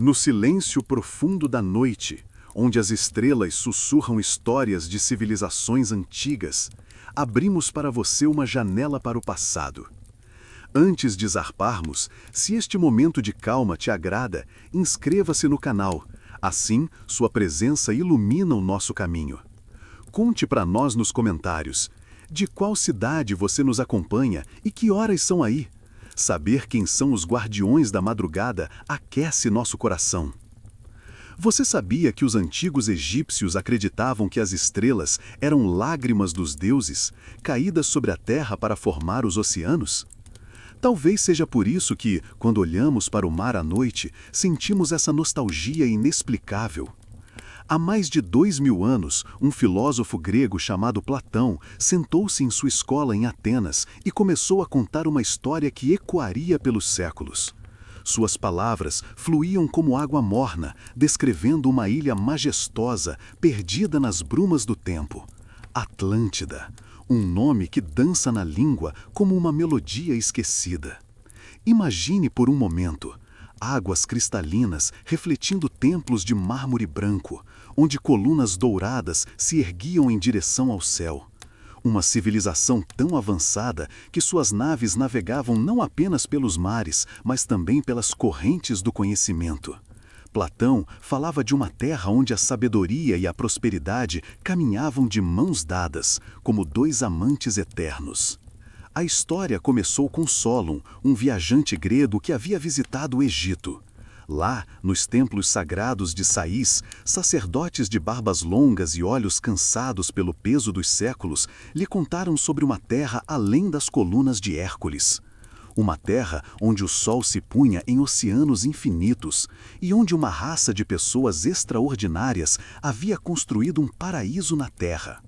No silêncio profundo da noite, onde as estrelas sussurram histórias de civilizações antigas, abrimos para você uma janela para o passado. Antes de zarparmos, se este momento de calma te agrada, inscreva-se no canal. Assim, sua presença ilumina o nosso caminho. Conte para nós nos comentários de qual cidade você nos acompanha e que horas são aí. Saber quem são os guardiões da madrugada aquece nosso coração. Você sabia que os antigos egípcios acreditavam que as estrelas eram lágrimas dos deuses, caídas sobre a terra para formar os oceanos? Talvez seja por isso que, quando olhamos para o mar à noite, sentimos essa nostalgia inexplicável. Há mais de 2000 anos, um filósofo grego chamado Platão sentou-se em sua escola em Atenas e começou a contar uma história que ecoaria pelos séculos. Suas palavras fluíam como água morna, descrevendo uma ilha majestosa, perdida nas brumas do tempo. Atlântida, um nome que dança na língua como uma melodia esquecida. Imagine por um momento águas cristalinas refletindo templos de mármore branco, onde colunas douradas se erguiam em direção ao céu. Uma civilização tão avançada que suas naves navegavam não apenas pelos mares, mas também pelas correntes do conhecimento. Platão falava de uma terra onde a sabedoria e a prosperidade caminhavam de mãos dadas, como dois amantes eternos. A história começou com Solon, um viajante grego que havia visitado o Egito. Lá, nos templos sagrados de Sais, sacerdotes de barbas longas e olhos cansados pelo peso dos séculos lhe contaram sobre uma terra além das colunas de Hércules. Uma terra onde o sol se punha em oceanos infinitos e onde uma raça de pessoas extraordinárias havia construído um paraíso na terra.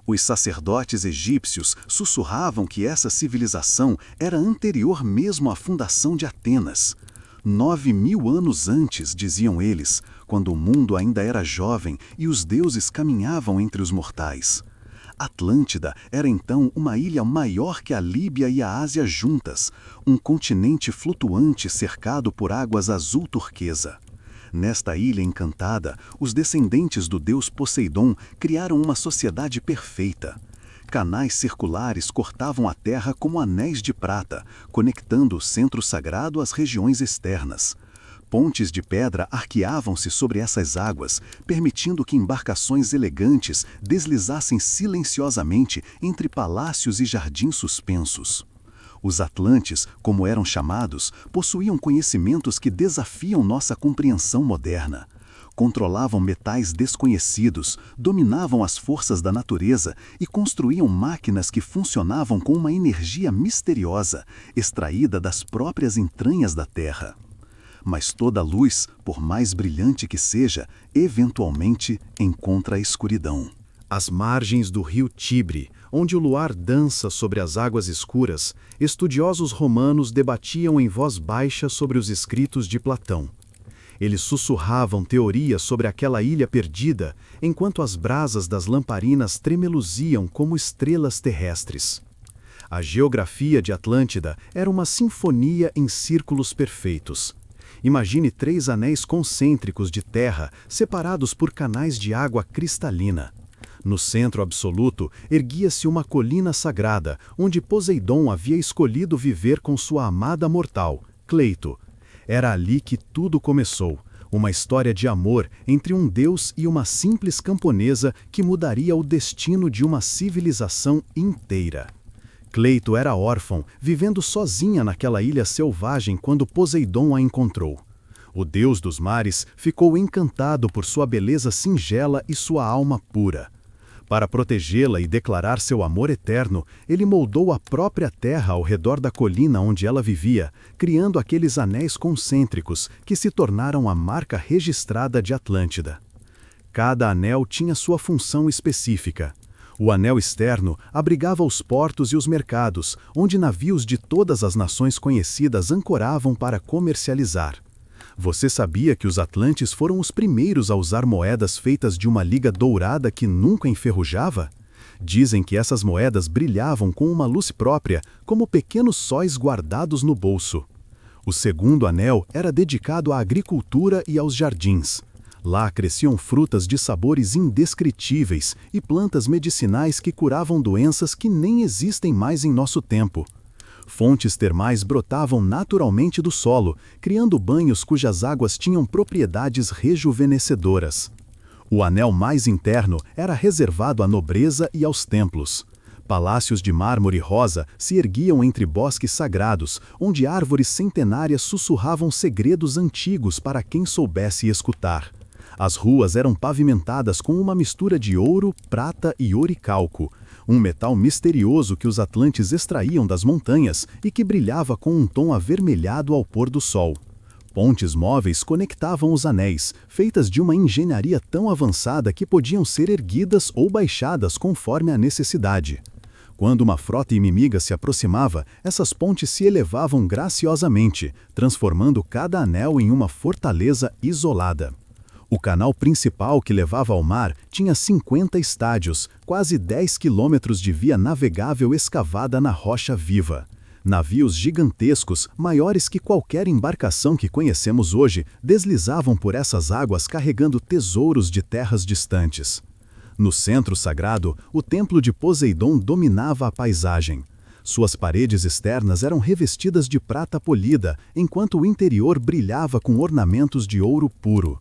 Os sacerdotes egípcios sussurravam que essa civilização era anterior mesmo à fundação de Atenas. 9000 anos antes, diziam eles, quando o mundo ainda era jovem e os deuses caminhavam entre os mortais. Atlântida era então uma ilha maior que a Líbia e a Ásia juntas, um continente flutuante cercado por águas azul turquesa. Nesta ilha encantada, os descendentes do deus Poseidon criaram uma sociedade perfeita. Canais circulares cortavam a terra como anéis de prata, conectando o centro sagrado às regiões externas. Pontes de pedra arqueavam-se sobre essas águas, permitindo que embarcações elegantes deslizassem silenciosamente entre palácios e jardins suspensos. Os Atlantes, como eram chamados, possuíam conhecimentos que desafiam nossa compreensão moderna. Controlavam metais desconhecidos, dominavam as forças da natureza e construíam máquinas que funcionavam com uma energia misteriosa, extraída das próprias entranhas da Terra. Mas toda luz, por mais brilhante que seja, eventualmente encontra a escuridão. Às margens do rio Tibre, onde o luar dança sobre as águas escuras, estudiosos romanos debatiam em voz baixa sobre os escritos de Platão. Eles sussurravam teorias sobre aquela ilha perdida, enquanto as brasas das lamparinas tremeluziam como estrelas terrestres. A geografia de Atlântida era uma sinfonia em círculos perfeitos. Imagine 3 anéis concêntricos de terra separados por canais de água cristalina. No centro absoluto, erguia-se uma colina sagrada, onde Poseidon havia escolhido viver com sua amada mortal, Cleito. Era ali que tudo começou, uma história de amor entre um deus e uma simples camponesa que mudaria o destino de uma civilização inteira. Cleito era órfão, vivendo sozinha naquela ilha selvagem quando Poseidon a encontrou. O deus dos mares ficou encantado por sua beleza singela e sua alma pura. Para protegê-la e declarar seu amor eterno, ele moldou a própria terra ao redor da colina onde ela vivia, criando aqueles anéis concêntricos que se tornaram a marca registrada de Atlântida. Cada anel tinha sua função específica. O anel externo abrigava os portos e os mercados, onde navios de todas as nações conhecidas ancoravam para comercializar. Você sabia que os Atlantes foram os primeiros a usar moedas feitas de uma liga dourada que nunca enferrujava? Dizem que essas moedas brilhavam com uma luz própria, como pequenos sóis guardados no bolso. O segundo anel era dedicado à agricultura e aos jardins. Lá cresciam frutas de sabores indescritíveis e plantas medicinais que curavam doenças que nem existem mais em nosso tempo. Fontes termais brotavam naturalmente do solo, criando banhos cujas águas tinham propriedades rejuvenescedoras. O anel mais interno era reservado à nobreza e aos templos. Palácios de mármore rosa se erguiam entre bosques sagrados, onde árvores centenárias sussurravam segredos antigos para quem soubesse escutar. As ruas eram pavimentadas com uma mistura de ouro, prata e oricalco, um metal misterioso que os atlantes extraíam das montanhas e que brilhava com um tom avermelhado ao pôr do sol. Pontes móveis conectavam os anéis, feitas de uma engenharia tão avançada que podiam ser erguidas ou baixadas conforme a necessidade. Quando uma frota inimiga se aproximava, essas pontes se elevavam graciosamente, transformando cada anel em uma fortaleza isolada. O canal principal que levava ao mar tinha 50 estádios, quase 10 quilômetros de via navegável escavada na rocha viva. Navios gigantescos, maiores que qualquer embarcação que conhecemos hoje, deslizavam por essas águas carregando tesouros de terras distantes. No centro sagrado, o templo de Poseidon dominava a paisagem. Suas paredes externas eram revestidas de prata polida, enquanto o interior brilhava com ornamentos de ouro puro.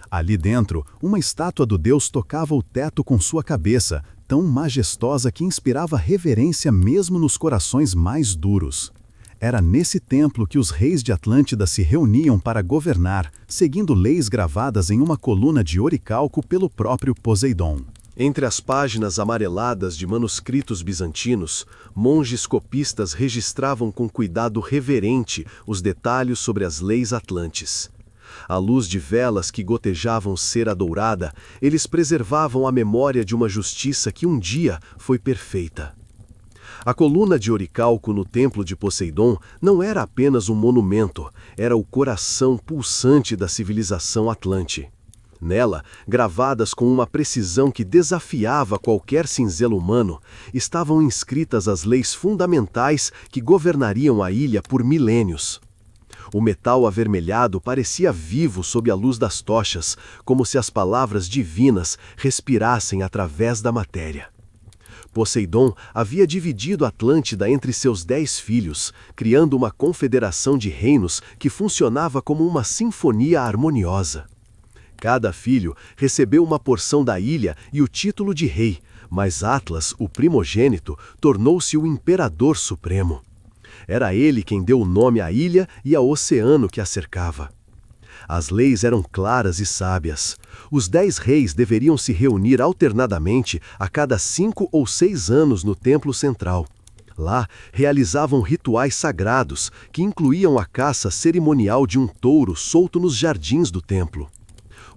Ali dentro, uma estátua do deus tocava o teto com sua cabeça, tão majestosa que inspirava reverência mesmo nos corações mais duros. Era nesse templo que os reis de Atlântida se reuniam para governar, seguindo leis gravadas em uma coluna de oricalco pelo próprio Poseidon. Entre as páginas amareladas de manuscritos bizantinos, monges copistas registravam com cuidado reverente os detalhes sobre as leis atlantes. À luz de velas que gotejavam cera dourada, eles preservavam a memória de uma justiça que um dia foi perfeita. A coluna de oricalco no templo de Poseidon não era apenas um monumento, era o coração pulsante da civilização atlante. Nela, gravadas com uma precisão que desafiava qualquer cinzelo humano, estavam inscritas as leis fundamentais que governariam a ilha por milênios. O metal avermelhado parecia vivo sob a luz das tochas, como se as palavras divinas respirassem através da matéria. Poseidon havia dividido Atlântida entre seus 10 filhos, criando uma confederação de reinos que funcionava como uma sinfonia harmoniosa. Cada filho recebeu uma porção da ilha e o título de rei, mas Atlas, o primogênito, tornou-se o imperador supremo. Era ele quem deu o nome à ilha e ao oceano que a cercava. As leis eram claras e sábias. Os 10 reis deveriam se reunir alternadamente a cada 5 ou 6 anos no templo central. Lá, realizavam rituais sagrados, que incluíam a caça cerimonial de um touro solto nos jardins do templo.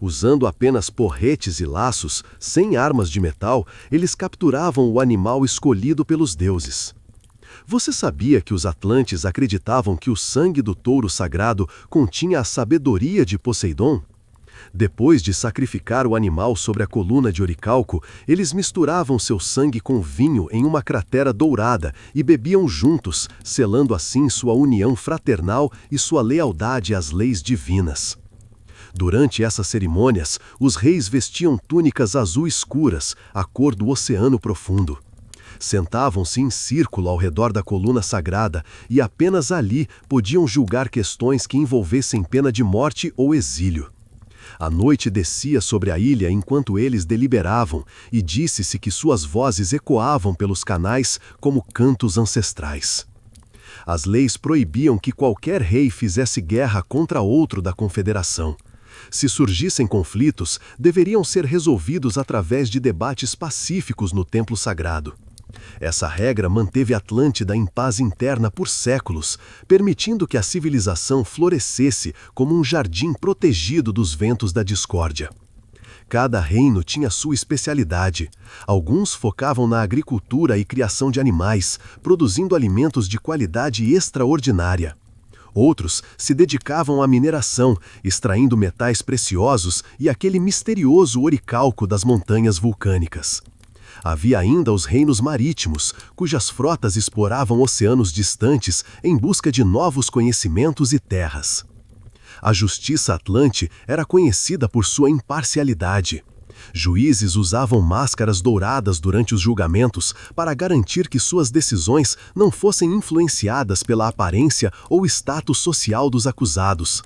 Usando apenas porretes e laços, sem armas de metal, eles capturavam o animal escolhido pelos deuses. Você sabia que os atlantes acreditavam que o sangue do touro sagrado continha a sabedoria de Poseidon? Depois de sacrificar o animal sobre a coluna de oricalco, eles misturavam seu sangue com vinho em uma cratera dourada e bebiam juntos, selando assim sua união fraternal e sua lealdade às leis divinas. Durante essas cerimônias, os reis vestiam túnicas azul escuras, a cor do oceano profundo. Sentavam-se em círculo ao redor da coluna sagrada e apenas ali podiam julgar questões que envolvessem pena de morte ou exílio. A noite descia sobre a ilha enquanto eles deliberavam e disse-se que suas vozes ecoavam pelos canais como cantos ancestrais. As leis proibiam que qualquer rei fizesse guerra contra outro da confederação. Se surgissem conflitos, deveriam ser resolvidos através de debates pacíficos no templo sagrado. Essa regra manteve Atlântida em paz interna por séculos, permitindo que a civilização florescesse como um jardim protegido dos ventos da discórdia. Cada reino tinha sua especialidade. Alguns focavam na agricultura e criação de animais, produzindo alimentos de qualidade extraordinária. Outros se dedicavam à mineração, extraindo metais preciosos e aquele misterioso oricalco das montanhas vulcânicas. Havia ainda os reinos marítimos, cujas frotas exploravam oceanos distantes em busca de novos conhecimentos e terras. A justiça atlante era conhecida por sua imparcialidade. Juízes usavam máscaras douradas durante os julgamentos para garantir que suas decisões não fossem influenciadas pela aparência ou status social dos acusados.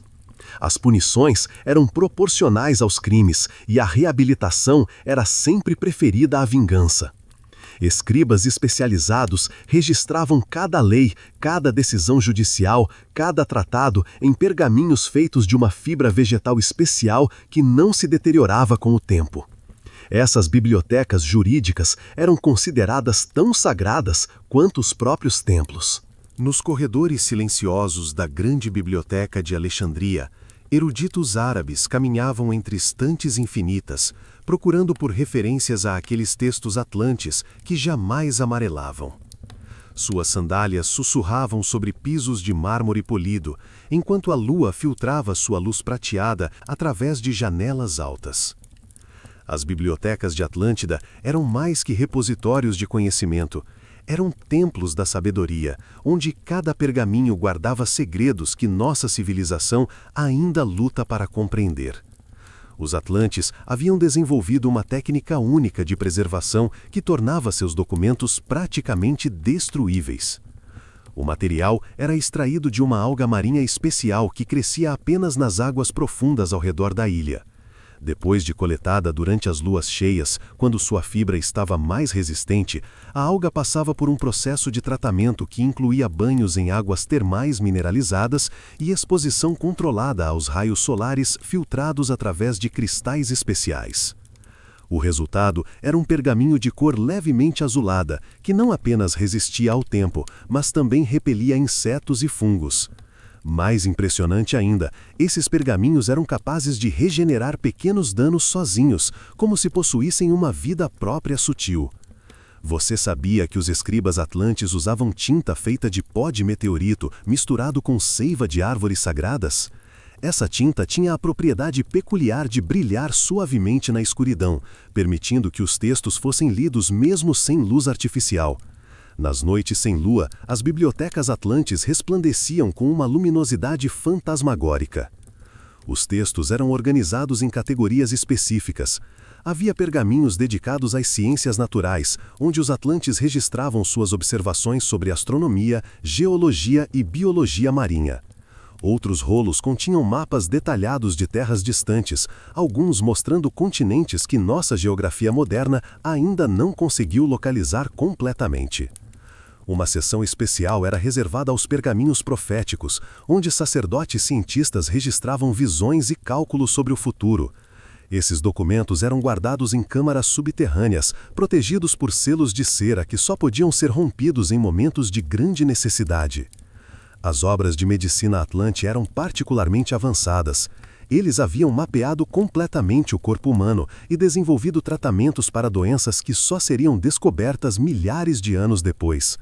As punições eram proporcionais aos crimes e a reabilitação era sempre preferida à vingança. Escribas especializados registravam cada lei, cada decisão judicial, cada tratado em pergaminhos feitos de uma fibra vegetal especial que não se deteriorava com o tempo. Essas bibliotecas jurídicas eram consideradas tão sagradas quanto os próprios templos. Nos corredores silenciosos da grande biblioteca de Alexandria, eruditos árabes caminhavam entre estantes infinitas, procurando por referências àqueles textos atlantes que jamais amarelavam. Suas sandálias sussurravam sobre pisos de mármore polido, enquanto a lua filtrava sua luz prateada através de janelas altas. As bibliotecas de Atlântida eram mais que repositórios de conhecimento. Eram templos da sabedoria, onde cada pergaminho guardava segredos que nossa civilização ainda luta para compreender. Os atlantes haviam desenvolvido uma técnica única de preservação que tornava seus documentos praticamente destruíveis. O material era extraído de uma alga marinha especial que crescia apenas nas águas profundas ao redor da ilha. Depois de coletada durante as luas cheias, quando sua fibra estava mais resistente, a alga passava por um processo de tratamento que incluía banhos em águas termais mineralizadas e exposição controlada aos raios solares filtrados através de cristais especiais. O resultado era um pergaminho de cor levemente azulada, que não apenas resistia ao tempo, mas também repelia insetos e fungos. Mais impressionante ainda, esses pergaminhos eram capazes de regenerar pequenos danos sozinhos, como se possuíssem uma vida própria sutil. Você sabia que os escribas atlantes usavam tinta feita de pó de meteorito misturado com seiva de árvores sagradas? Essa tinta tinha a propriedade peculiar de brilhar suavemente na escuridão, permitindo que os textos fossem lidos mesmo sem luz artificial. Nas noites sem lua, as bibliotecas atlantes resplandeciam com uma luminosidade fantasmagórica. Os textos eram organizados em categorias específicas. Havia pergaminhos dedicados às ciências naturais, onde os atlantes registravam suas observações sobre astronomia, geologia e biologia marinha. Outros rolos continham mapas detalhados de terras distantes, alguns mostrando continentes que nossa geografia moderna ainda não conseguiu localizar completamente. Uma seção especial era reservada aos pergaminhos proféticos, onde sacerdotes cientistas registravam visões e cálculos sobre o futuro. Esses documentos eram guardados em câmaras subterrâneas, protegidos por selos de cera que só podiam ser rompidos em momentos de grande necessidade. As obras de medicina atlante eram particularmente avançadas. Eles haviam mapeado completamente o corpo humano e desenvolvido tratamentos para doenças que só seriam descobertas milhares de anos depois.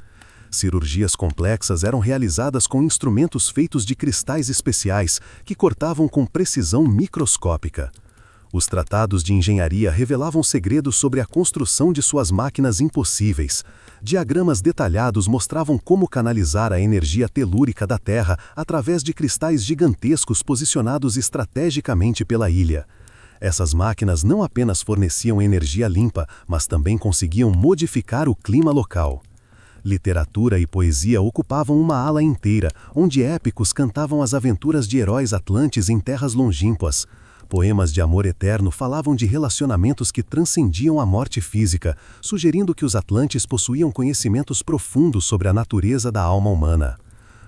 Cirurgias complexas eram realizadas com instrumentos feitos de cristais especiais que cortavam com precisão microscópica. Os tratados de engenharia revelavam segredos sobre a construção de suas máquinas impossíveis. Diagramas detalhados mostravam como canalizar a energia telúrica da Terra através de cristais gigantescos posicionados estrategicamente pela ilha. Essas máquinas não apenas forneciam energia limpa, mas também conseguiam modificar o clima local. Literatura e poesia ocupavam uma ala inteira, onde épicos cantavam as aventuras de heróis atlantes em terras longínquas. Poemas de amor eterno falavam de relacionamentos que transcendiam a morte física, sugerindo que os atlantes possuíam conhecimentos profundos sobre a natureza da alma humana.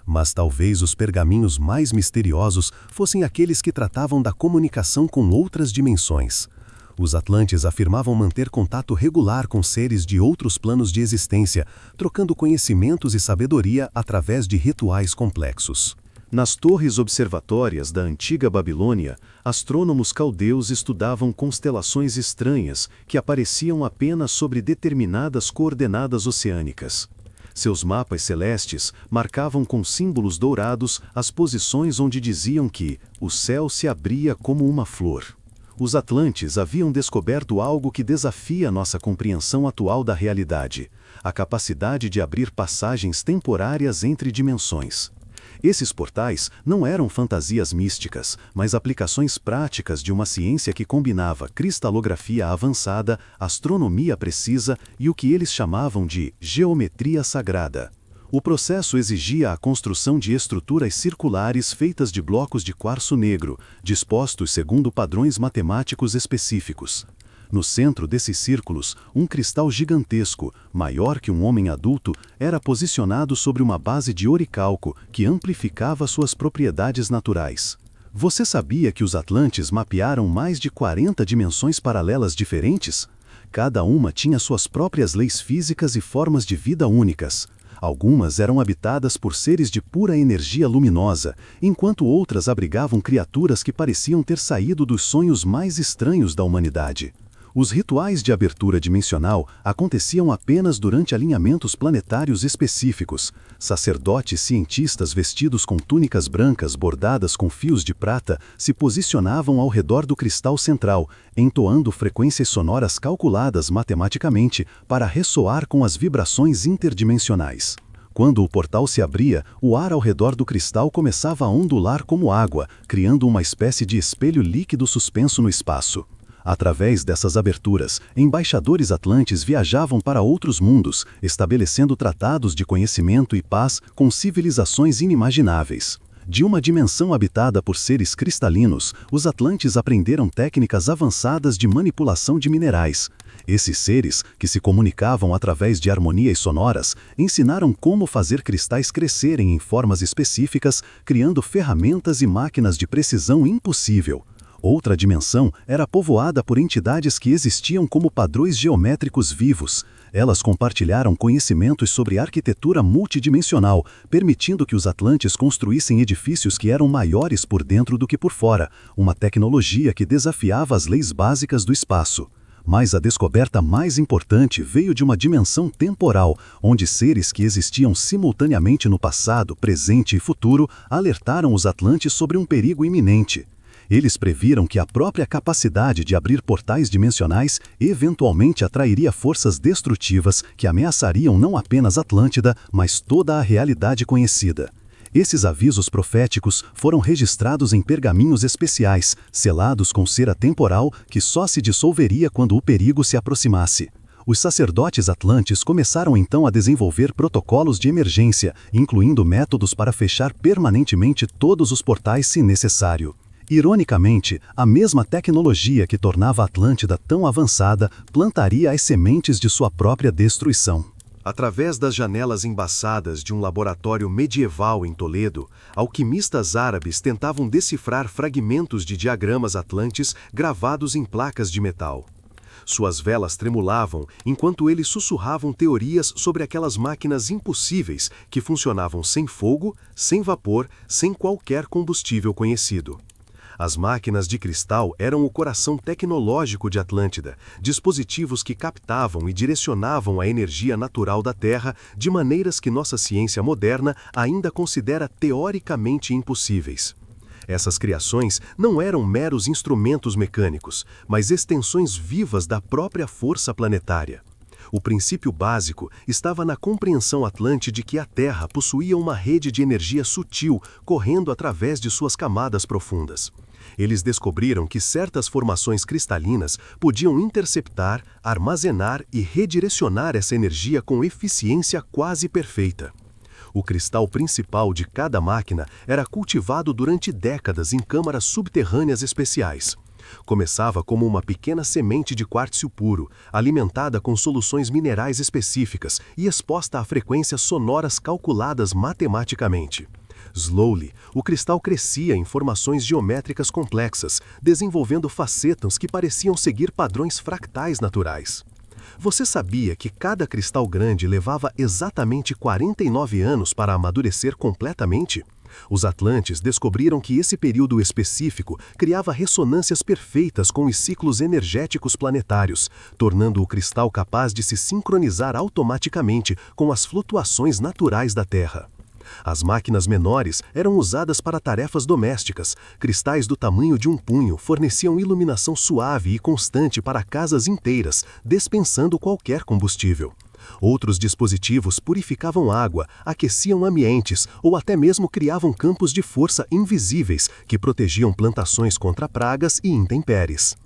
Mas talvez os pergaminhos mais misteriosos fossem aqueles que tratavam da comunicação com outras dimensões. Os atlantes afirmavam manter contato regular com seres de outros planos de existência, trocando conhecimentos e sabedoria através de rituais complexos. Nas torres observatórias da antiga Babilônia, astrônomos caldeus estudavam constelações estranhas que apareciam apenas sobre determinadas coordenadas oceânicas. Seus mapas celestes marcavam com símbolos dourados as posições onde diziam que o céu se abria como uma flor. Os Atlantes haviam descoberto algo que desafia nossa compreensão atual da realidade: a capacidade de abrir passagens temporárias entre dimensões. Esses portais não eram fantasias místicas, mas aplicações práticas de uma ciência que combinava cristalografia avançada, astronomia precisa e o que eles chamavam de geometria sagrada. O processo exigia a construção de estruturas circulares feitas de blocos de quartzo negro, dispostos segundo padrões matemáticos específicos. No centro desses círculos, um cristal gigantesco, maior que um homem adulto, era posicionado sobre uma base de oricalco que amplificava suas propriedades naturais. Você sabia que os Atlantes mapearam mais de 40 dimensões paralelas diferentes? Cada uma tinha suas próprias leis físicas e formas de vida únicas. Algumas eram habitadas por seres de pura energia luminosa, enquanto outras abrigavam criaturas que pareciam ter saído dos sonhos mais estranhos da humanidade. Os rituais de abertura dimensional aconteciam apenas durante alinhamentos planetários específicos. Sacerdotes cientistas vestidos com túnicas brancas bordadas com fios de prata se posicionavam ao redor do cristal central, entoando frequências sonoras calculadas matematicamente para ressoar com as vibrações interdimensionais. Quando o portal se abria, o ar ao redor do cristal começava a ondular como água, criando uma espécie de espelho líquido suspenso no espaço. Através dessas aberturas, embaixadores atlantes viajavam para outros mundos, estabelecendo tratados de conhecimento e paz com civilizações inimagináveis. De uma dimensão habitada por seres cristalinos, os atlantes aprenderam técnicas avançadas de manipulação de minerais. Esses seres, que se comunicavam através de harmonias sonoras, ensinaram como fazer cristais crescerem em formas específicas, criando ferramentas e máquinas de precisão impossível. Outra dimensão era povoada por entidades que existiam como padrões geométricos vivos. Elas compartilharam conhecimentos sobre arquitetura multidimensional, permitindo que os atlantes construíssem edifícios que eram maiores por dentro do que por fora, uma tecnologia que desafiava as leis básicas do espaço. Mas a descoberta mais importante veio de uma dimensão temporal, onde seres que existiam simultaneamente no passado, presente e futuro alertaram os atlantes sobre um perigo iminente. Eles previram que a própria capacidade de abrir portais dimensionais eventualmente atrairia forças destrutivas que ameaçariam não apenas Atlântida, mas toda a realidade conhecida. Esses avisos proféticos foram registrados em pergaminhos especiais, selados com cera temporal que só se dissolveria quando o perigo se aproximasse. Os sacerdotes atlantes começaram então a desenvolver protocolos de emergência, incluindo métodos para fechar permanentemente todos os portais se necessário. Ironicamente, a mesma tecnologia que tornava a Atlântida tão avançada plantaria as sementes de sua própria destruição. Através das janelas embaçadas de um laboratório medieval em Toledo, alquimistas árabes tentavam decifrar fragmentos de diagramas atlantes gravados em placas de metal. Suas velas tremulavam enquanto eles sussurravam teorias sobre aquelas máquinas impossíveis que funcionavam sem fogo, sem vapor, sem qualquer combustível conhecido. As máquinas de cristal eram o coração tecnológico de Atlântida, dispositivos que captavam e direcionavam a energia natural da Terra de maneiras que nossa ciência moderna ainda considera teoricamente impossíveis. Essas criações não eram meros instrumentos mecânicos, mas extensões vivas da própria força planetária. O princípio básico estava na compreensão atlante de que a Terra possuía uma rede de energia sutil correndo através de suas camadas profundas. Eles descobriram que certas formações cristalinas podiam interceptar, armazenar e redirecionar essa energia com eficiência quase perfeita. O cristal principal de cada máquina era cultivado durante décadas em câmaras subterrâneas especiais. Começava como uma pequena semente de quartzo puro, alimentada com soluções minerais específicas e exposta a frequências sonoras calculadas matematicamente. Slowly, o cristal crescia em formações geométricas complexas, desenvolvendo facetas que pareciam seguir padrões fractais naturais. Você sabia que cada cristal grande levava exatamente 49 anos para amadurecer completamente? Os atlantes descobriram que esse período específico criava ressonâncias perfeitas com os ciclos energéticos planetários, tornando o cristal capaz de se sincronizar automaticamente com as flutuações naturais da Terra. As máquinas menores eram usadas para tarefas domésticas. Cristais do tamanho de um punho forneciam iluminação suave e constante para casas inteiras, dispensando qualquer combustível. Outros dispositivos purificavam água, aqueciam ambientes ou até mesmo criavam campos de força invisíveis que protegiam plantações contra pragas e intempéries.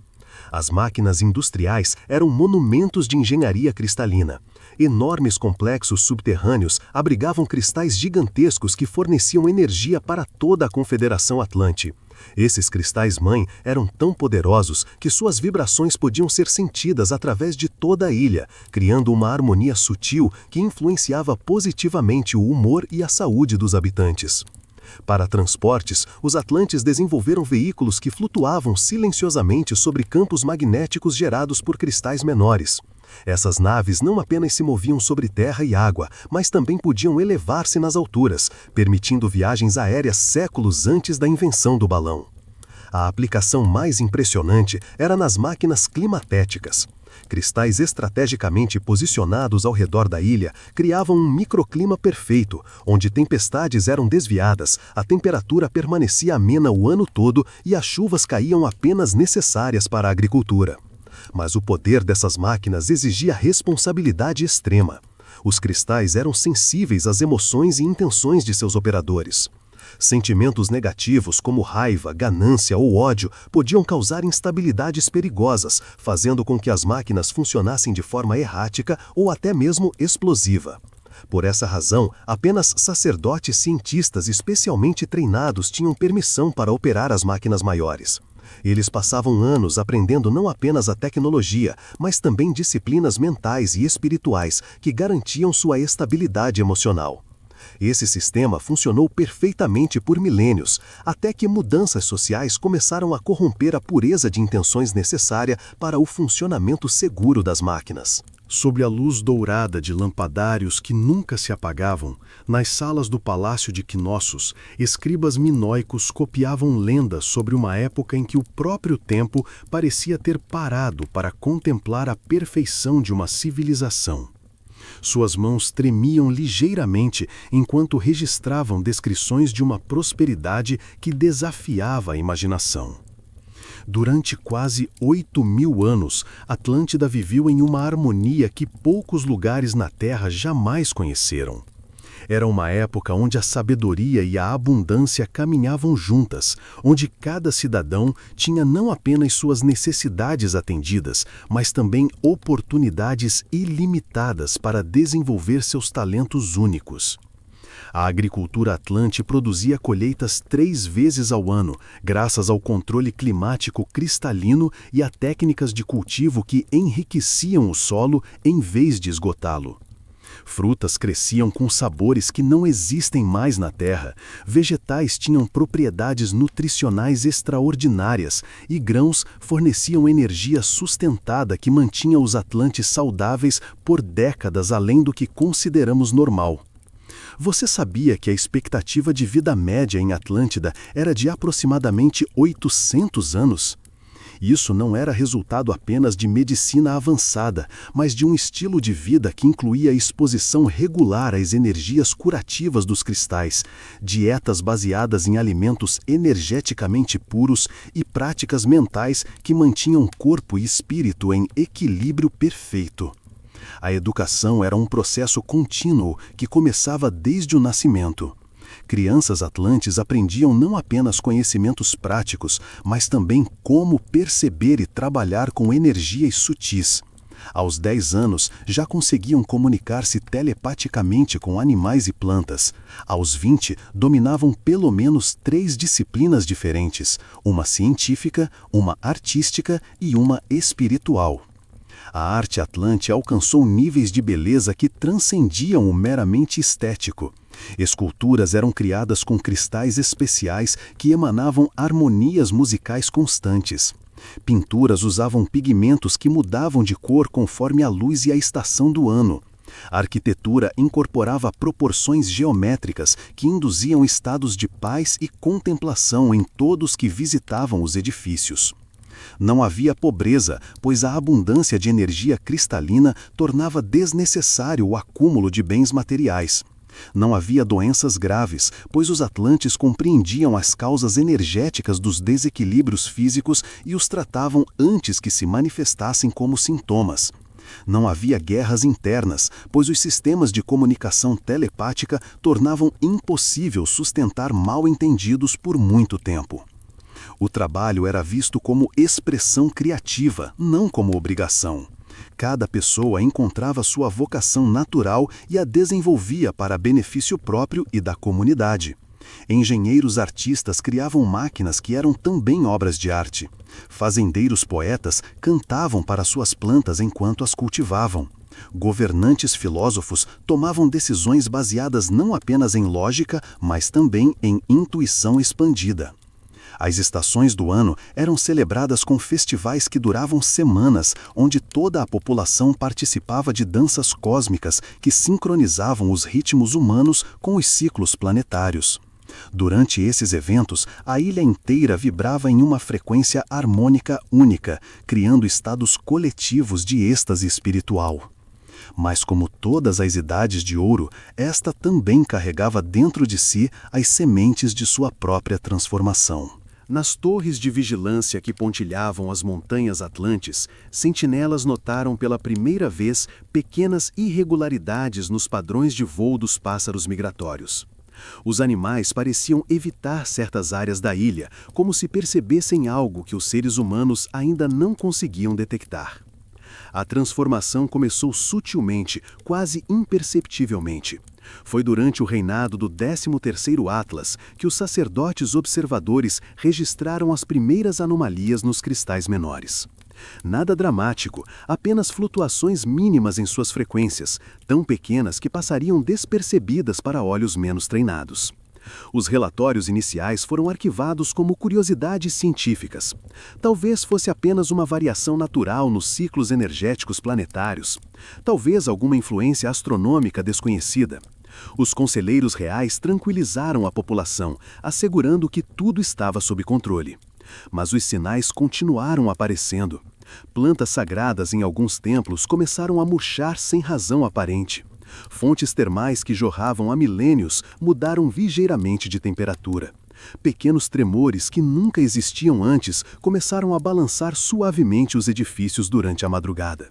As máquinas industriais eram monumentos de engenharia cristalina. Enormes complexos subterrâneos abrigavam cristais gigantescos que forneciam energia para toda a Confederação Atlante. Esses cristais-mãe eram tão poderosos que suas vibrações podiam ser sentidas através de toda a ilha, criando uma harmonia sutil que influenciava positivamente o humor e a saúde dos habitantes. Para transportes, os atlantes desenvolveram veículos que flutuavam silenciosamente sobre campos magnéticos gerados por cristais menores. Essas naves não apenas se moviam sobre terra e água, mas também podiam elevar-se nas alturas, permitindo viagens aéreas séculos antes da invenção do balão. A aplicação mais impressionante era nas máquinas climatéticas. Cristais estrategicamente posicionados ao redor da ilha criavam um microclima perfeito, onde tempestades eram desviadas, a temperatura permanecia amena o ano todo e as chuvas caíam apenas necessárias para a agricultura. Mas o poder dessas máquinas exigia responsabilidade extrema. Os cristais eram sensíveis às emoções e intenções de seus operadores. Sentimentos negativos como raiva, ganância ou ódio podiam causar instabilidades perigosas, fazendo com que as máquinas funcionassem de forma errática ou até mesmo explosiva. Por essa razão, apenas sacerdotes cientistas especialmente treinados tinham permissão para operar as máquinas maiores. Eles passavam anos aprendendo não apenas a tecnologia, mas também disciplinas mentais e espirituais que garantiam sua estabilidade emocional. Esse sistema funcionou perfeitamente por milênios, até que mudanças sociais começaram a corromper a pureza de intenções necessária para o funcionamento seguro das máquinas. Sob a luz dourada de lampadários que nunca se apagavam, nas salas do palácio de Knossos, escribas minoicos copiavam lendas sobre uma época em que o próprio tempo parecia ter parado para contemplar a perfeição de uma civilização. Suas mãos tremiam ligeiramente enquanto registravam descrições de uma prosperidade que desafiava a imaginação. Durante quase 8.000 anos, Atlântida viveu em uma harmonia que poucos lugares na Terra jamais conheceram. Era uma época onde a sabedoria e a abundância caminhavam juntas, onde cada cidadão tinha não apenas suas necessidades atendidas, mas também oportunidades ilimitadas para desenvolver seus talentos únicos. A agricultura atlante produzia colheitas 3 vezes ao ano, graças ao controle climático cristalino e a técnicas de cultivo que enriqueciam o solo em vez de esgotá-lo. Frutas cresciam com sabores que não existem mais na terra, vegetais tinham propriedades nutricionais extraordinárias e grãos forneciam energia sustentada que mantinha os atlantes saudáveis por décadas além do que consideramos normal. Você sabia que a expectativa de vida média em Atlântida era de aproximadamente 800 anos? Isso não era resultado apenas de medicina avançada, mas de um estilo de vida que incluía a exposição regular às energias curativas dos cristais, dietas baseadas em alimentos energeticamente puros e práticas mentais que mantinham corpo e espírito em equilíbrio perfeito. A educação era um processo contínuo que começava desde o nascimento. Crianças atlantes aprendiam não apenas conhecimentos práticos, mas também como perceber e trabalhar com energias sutis. Aos 10 anos, já conseguiam comunicar-se telepaticamente com animais e plantas. Aos 20, dominavam pelo menos 3 disciplinas diferentes, uma científica, uma artística e uma espiritual. A arte atlante alcançou níveis de beleza que transcendiam o meramente estético. Esculturas eram criadas com cristais especiais que emanavam harmonias musicais constantes. Pinturas usavam pigmentos que mudavam de cor conforme a luz e a estação do ano. A arquitetura incorporava proporções geométricas que induziam estados de paz e contemplação em todos que visitavam os edifícios. Não havia pobreza, pois a abundância de energia cristalina tornava desnecessário o acúmulo de bens materiais. Não havia doenças graves, pois os atlantes compreendiam as causas energéticas dos desequilíbrios físicos e os tratavam antes que se manifestassem como sintomas. Não havia guerras internas, pois os sistemas de comunicação telepática tornavam impossível sustentar mal-entendidos por muito tempo. O trabalho era visto como expressão criativa, não como obrigação. Cada pessoa encontrava sua vocação natural e a desenvolvia para benefício próprio e da comunidade. Engenheiros artistas criavam máquinas que eram também obras de arte. Fazendeiros poetas cantavam para suas plantas enquanto as cultivavam. Governantes filósofos tomavam decisões baseadas não apenas em lógica, mas também em intuição expandida. As estações do ano eram celebradas com festivais que duravam semanas, onde toda a população participava de danças cósmicas que sincronizavam os ritmos humanos com os ciclos planetários. Durante esses eventos, a ilha inteira vibrava em uma frequência harmônica única, criando estados coletivos de êxtase espiritual. Mas como todas as idades de ouro, esta também carregava dentro de si as sementes de sua própria transformação. Nas torres de vigilância que pontilhavam as montanhas atlantes, sentinelas notaram pela primeira vez pequenas irregularidades nos padrões de voo dos pássaros migratórios. Os animais pareciam evitar certas áreas da ilha, como se percebessem algo que os seres humanos ainda não conseguiam detectar. A transformação começou sutilmente, quase imperceptivelmente. Foi durante o reinado do 13º Atlas que os sacerdotes observadores registraram as primeiras anomalias nos cristais menores. Nada dramático, apenas flutuações mínimas em suas frequências, tão pequenas que passariam despercebidas para olhos menos treinados. Os relatórios iniciais foram arquivados como curiosidades científicas. Talvez fosse apenas uma variação natural nos ciclos energéticos planetários. Talvez alguma influência astronômica desconhecida. Os conselheiros reais tranquilizaram a população, assegurando que tudo estava sob controle. Mas os sinais continuaram aparecendo. Plantas sagradas em alguns templos começaram a murchar sem razão aparente. Fontes termais que jorravam há milênios mudaram ligeiramente de temperatura. Pequenos tremores que nunca existiam antes começaram a balançar suavemente os edifícios durante a madrugada.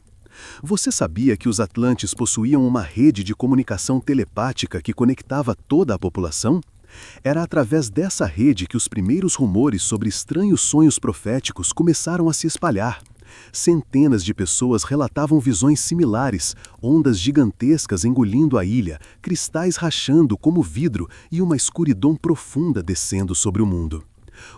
Você sabia que os atlantes possuíam uma rede de comunicação telepática que conectava toda a população? Era através dessa rede que os primeiros rumores sobre estranhos sonhos proféticos começaram a se espalhar. Centenas de pessoas relatavam visões similares, ondas gigantescas engolindo a ilha, cristais rachando como vidro e uma escuridão profunda descendo sobre o mundo.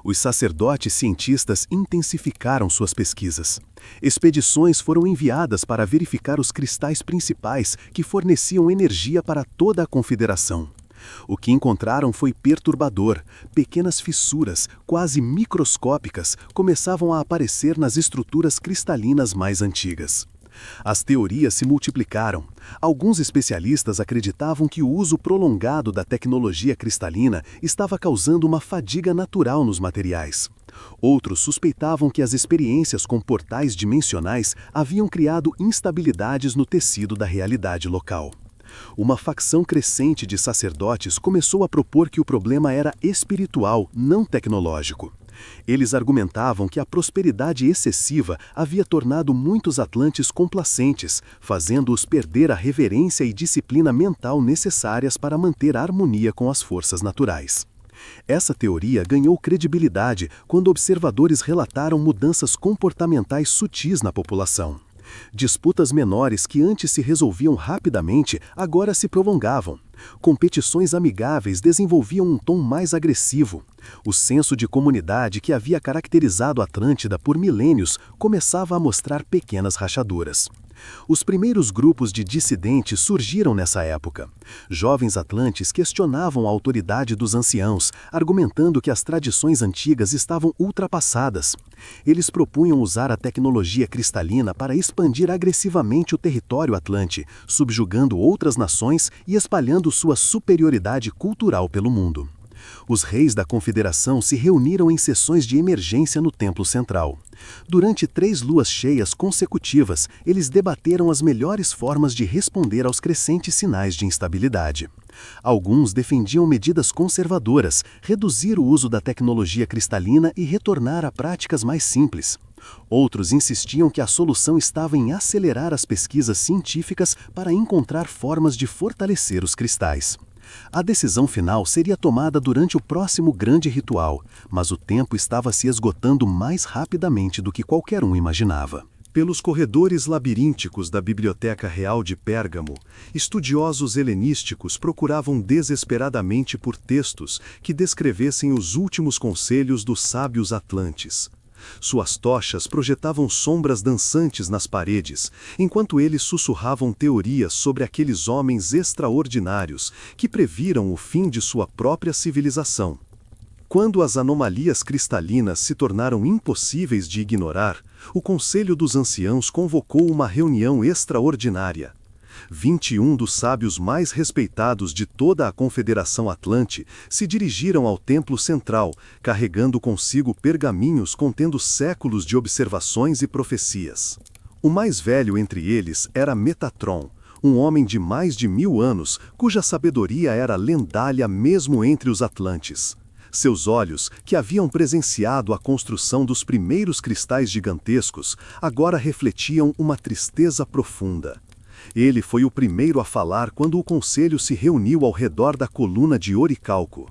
Os sacerdotes cientistas intensificaram suas pesquisas. Expedições foram enviadas para verificar os cristais principais que forneciam energia para toda a confederação. O que encontraram foi perturbador. Pequenas fissuras, quase microscópicas, começavam a aparecer nas estruturas cristalinas mais antigas. As teorias se multiplicaram. Alguns especialistas acreditavam que o uso prolongado da tecnologia cristalina estava causando uma fadiga natural nos materiais. Outros suspeitavam que as experiências com portais dimensionais haviam criado instabilidades no tecido da realidade local. Uma facção crescente de sacerdotes começou a propor que o problema era espiritual, não tecnológico. Eles argumentavam que a prosperidade excessiva havia tornado muitos atlantes complacentes, fazendo-os perder a reverência e disciplina mental necessárias para manter a harmonia com as forças naturais. Essa teoria ganhou credibilidade quando observadores relataram mudanças comportamentais sutis na população. Disputas menores que antes se resolviam rapidamente, agora se prolongavam. Competições amigáveis desenvolviam um tom mais agressivo. O senso de comunidade que havia caracterizado Atlântida por milênios começava a mostrar pequenas rachaduras. Os primeiros grupos de dissidentes surgiram nessa época. Jovens atlantes questionavam a autoridade dos anciãos, argumentando que as tradições antigas estavam ultrapassadas. Eles propunham usar a tecnologia cristalina para expandir agressivamente o território atlante, subjugando outras nações e espalhando sua superioridade cultural pelo mundo. Os reis da confederação se reuniram em sessões de emergência no templo central. Durante 3 luas cheias consecutivas, eles debateram as melhores formas de responder aos crescentes sinais de instabilidade. Alguns defendiam medidas conservadoras, reduzir o uso da tecnologia cristalina e retornar a práticas mais simples. Outros insistiam que a solução estava em acelerar as pesquisas científicas para encontrar formas de fortalecer os cristais. A decisão final seria tomada durante o próximo grande ritual, mas o tempo estava se esgotando mais rapidamente do que qualquer um imaginava. Pelos corredores labirínticos da Biblioteca Real de Pérgamo, estudiosos helenísticos procuravam desesperadamente por textos que descrevessem os últimos conselhos dos sábios atlantes. Suas tochas projetavam sombras dançantes nas paredes, enquanto eles sussurravam teorias sobre aqueles homens extraordinários que previram o fim de sua própria civilização. Quando as anomalias cristalinas se tornaram impossíveis de ignorar, o Conselho dos Anciãos convocou uma reunião extraordinária. 21 dos sábios mais respeitados de toda a Confederação Atlante se dirigiram ao templo central, carregando consigo pergaminhos contendo séculos de observações e profecias. O mais velho entre eles era Metatron, um homem de mais de 1000 anos, cuja sabedoria era lendária mesmo entre os Atlantes. Seus olhos, que haviam presenciado a construção dos primeiros cristais gigantescos, agora refletiam uma tristeza profunda. Ele foi o primeiro a falar quando o conselho se reuniu ao redor da coluna de oricalco.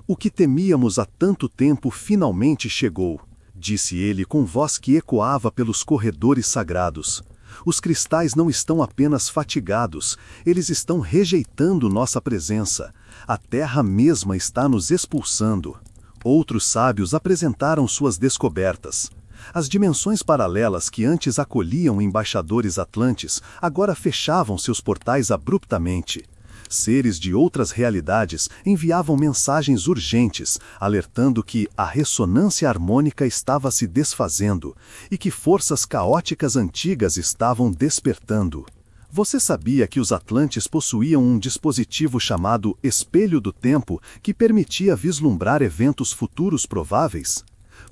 O que temíamos há tanto tempo finalmente chegou, disse ele com voz que ecoava pelos corredores sagrados. Os cristais não estão apenas fatigados, eles estão rejeitando nossa presença. A terra mesma está nos expulsando. Outros sábios apresentaram suas descobertas. As dimensões paralelas que antes acolhiam embaixadores atlantes agora fechavam seus portais abruptamente. Seres de outras realidades enviavam mensagens urgentes, alertando que a ressonância harmônica estava se desfazendo e que forças caóticas antigas estavam despertando. Você sabia que os atlantes possuíam um dispositivo chamado Espelho do Tempo que permitia vislumbrar eventos futuros prováveis?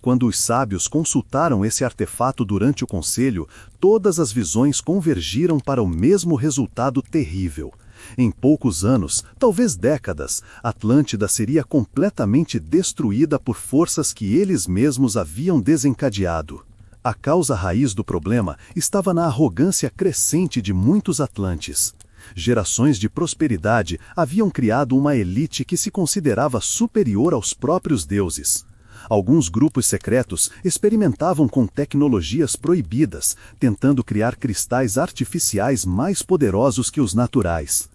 Quando os sábios consultaram esse artefato durante o conselho, todas as visões convergiram para o mesmo resultado terrível. Em poucos anos, talvez décadas, Atlântida seria completamente destruída por forças que eles mesmos haviam desencadeado. A causa raiz do problema estava na arrogância crescente de muitos atlantes. Gerações de prosperidade haviam criado uma elite que se considerava superior aos próprios deuses. Alguns grupos secretos experimentavam com tecnologias proibidas, tentando criar cristais artificiais mais poderosos que os naturais.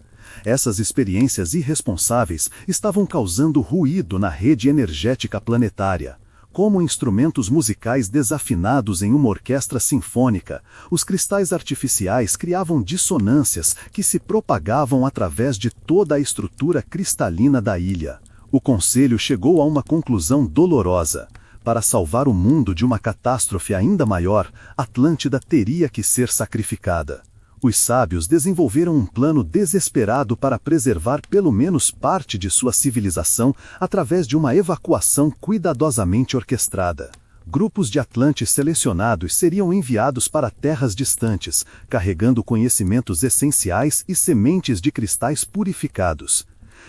Essas experiências irresponsáveis estavam causando ruído na rede energética planetária. Como instrumentos musicais desafinados em uma orquestra sinfônica, os cristais artificiais criavam dissonâncias que se propagavam através de toda a estrutura cristalina da ilha. O conselho chegou a uma conclusão dolorosa. Para salvar o mundo de uma catástrofe ainda maior, Atlântida teria que ser sacrificada. Os sábios desenvolveram um plano desesperado para preservar pelo menos parte de sua civilização através de uma evacuação cuidadosamente orquestrada. Grupos de atlantes selecionados seriam enviados para terras distantes, carregando conhecimentos essenciais e sementes de cristais purificados.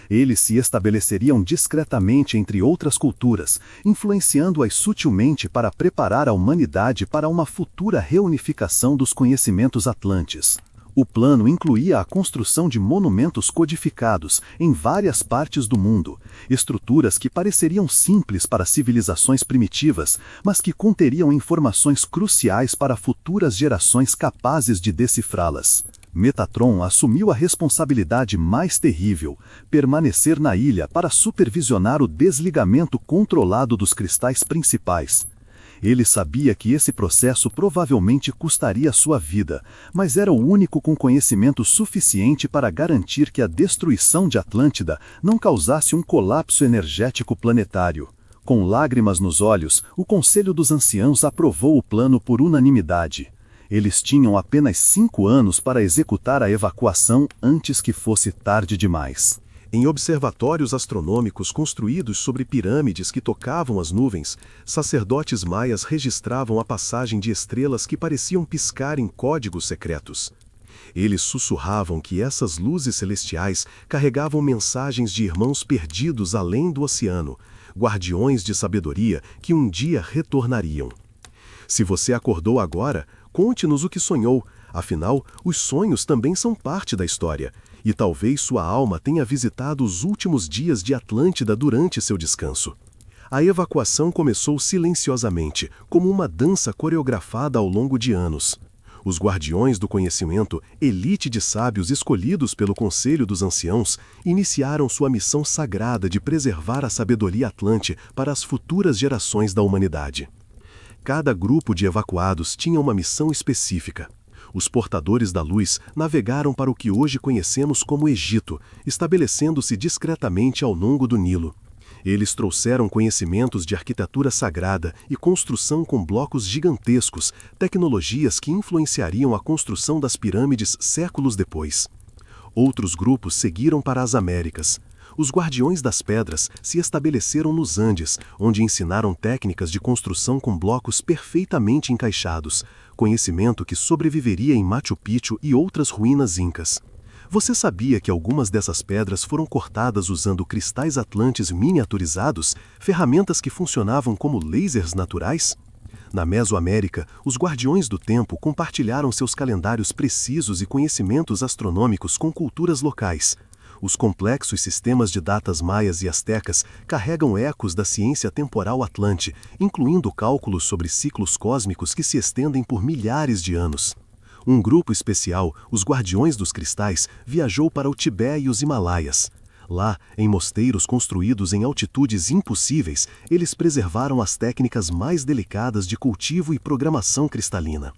Eles se estabeleceriam discretamente entre outras culturas, influenciando-as sutilmente para preparar a humanidade para uma futura reunificação dos conhecimentos atlantes. O plano incluía a construção de monumentos codificados em várias partes do mundo, estruturas que pareceriam simples para civilizações primitivas, mas que conteriam informações cruciais para futuras gerações capazes de decifrá-las. Metatron assumiu a responsabilidade mais terrível, permanecer na ilha para supervisionar o desligamento controlado dos cristais principais. Ele sabia que esse processo provavelmente custaria sua vida, mas era o único com conhecimento suficiente para garantir que a destruição de Atlântida não causasse um colapso energético planetário. Com lágrimas nos olhos, o Conselho dos Anciãos aprovou o plano por unanimidade. Eles tinham apenas 5 anos para executar a evacuação antes que fosse tarde demais. Em observatórios astronômicos construídos sobre pirâmides que tocavam as nuvens, sacerdotes maias registravam a passagem de estrelas que pareciam piscar em códigos secretos. Eles sussurravam que essas luzes celestiais carregavam mensagens de irmãos perdidos além do oceano, guardiões de sabedoria que um dia retornariam. Se você acordou agora, conte-nos o que sonhou, afinal, os sonhos também são parte da história, e talvez sua alma tenha visitado os últimos dias de Atlântida durante seu descanso. A evacuação começou silenciosamente, como uma dança coreografada ao longo de anos. Os guardiões do conhecimento, elite de sábios escolhidos pelo Conselho dos Anciãos, iniciaram sua missão sagrada de preservar a sabedoria atlante para as futuras gerações da humanidade. Cada grupo de evacuados tinha uma missão específica. Os portadores da luz navegaram para o que hoje conhecemos como Egito, estabelecendo-se discretamente ao longo do Nilo. Eles trouxeram conhecimentos de arquitetura sagrada e construção com blocos gigantescos, tecnologias que influenciariam a construção das pirâmides séculos depois. Outros grupos seguiram para as Américas. Os Guardiões das Pedras se estabeleceram nos Andes, onde ensinaram técnicas de construção com blocos perfeitamente encaixados, conhecimento que sobreviveria em Machu Picchu e outras ruínas incas. Você sabia que algumas dessas pedras foram cortadas usando cristais atlantes miniaturizados, ferramentas que funcionavam como lasers naturais? Na Mesoamérica, os Guardiões do Tempo compartilharam seus calendários precisos e conhecimentos astronômicos com culturas locais. Os complexos sistemas de datas maias e astecas carregam ecos da ciência temporal atlante, incluindo cálculos sobre ciclos cósmicos que se estendem por milhares de anos. Um grupo especial, os Guardiões dos Cristais, viajou para o Tibete e os Himalaias. Lá, em mosteiros construídos em altitudes impossíveis, eles preservaram as técnicas mais delicadas de cultivo e programação cristalina.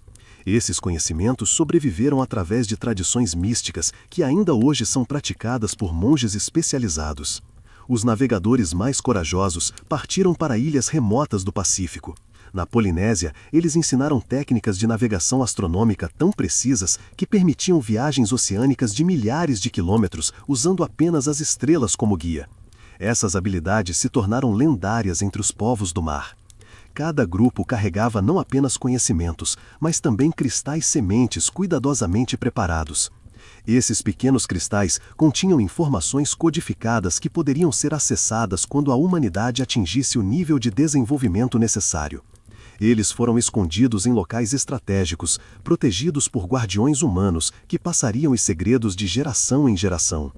Esses conhecimentos sobreviveram através de tradições místicas que ainda hoje são praticadas por monges especializados. Os navegadores mais corajosos partiram para ilhas remotas do Pacífico. Na Polinésia, eles ensinaram técnicas de navegação astronômica tão precisas que permitiam viagens oceânicas de milhares de quilômetros usando apenas as estrelas como guia. Essas habilidades se tornaram lendárias entre os povos do mar. Cada grupo carregava não apenas conhecimentos, mas também cristais sementes cuidadosamente preparados. Esses pequenos cristais continham informações codificadas que poderiam ser acessadas quando a humanidade atingisse o nível de desenvolvimento necessário. Eles foram escondidos em locais estratégicos, protegidos por guardiões humanos que passariam os segredos de geração em geração.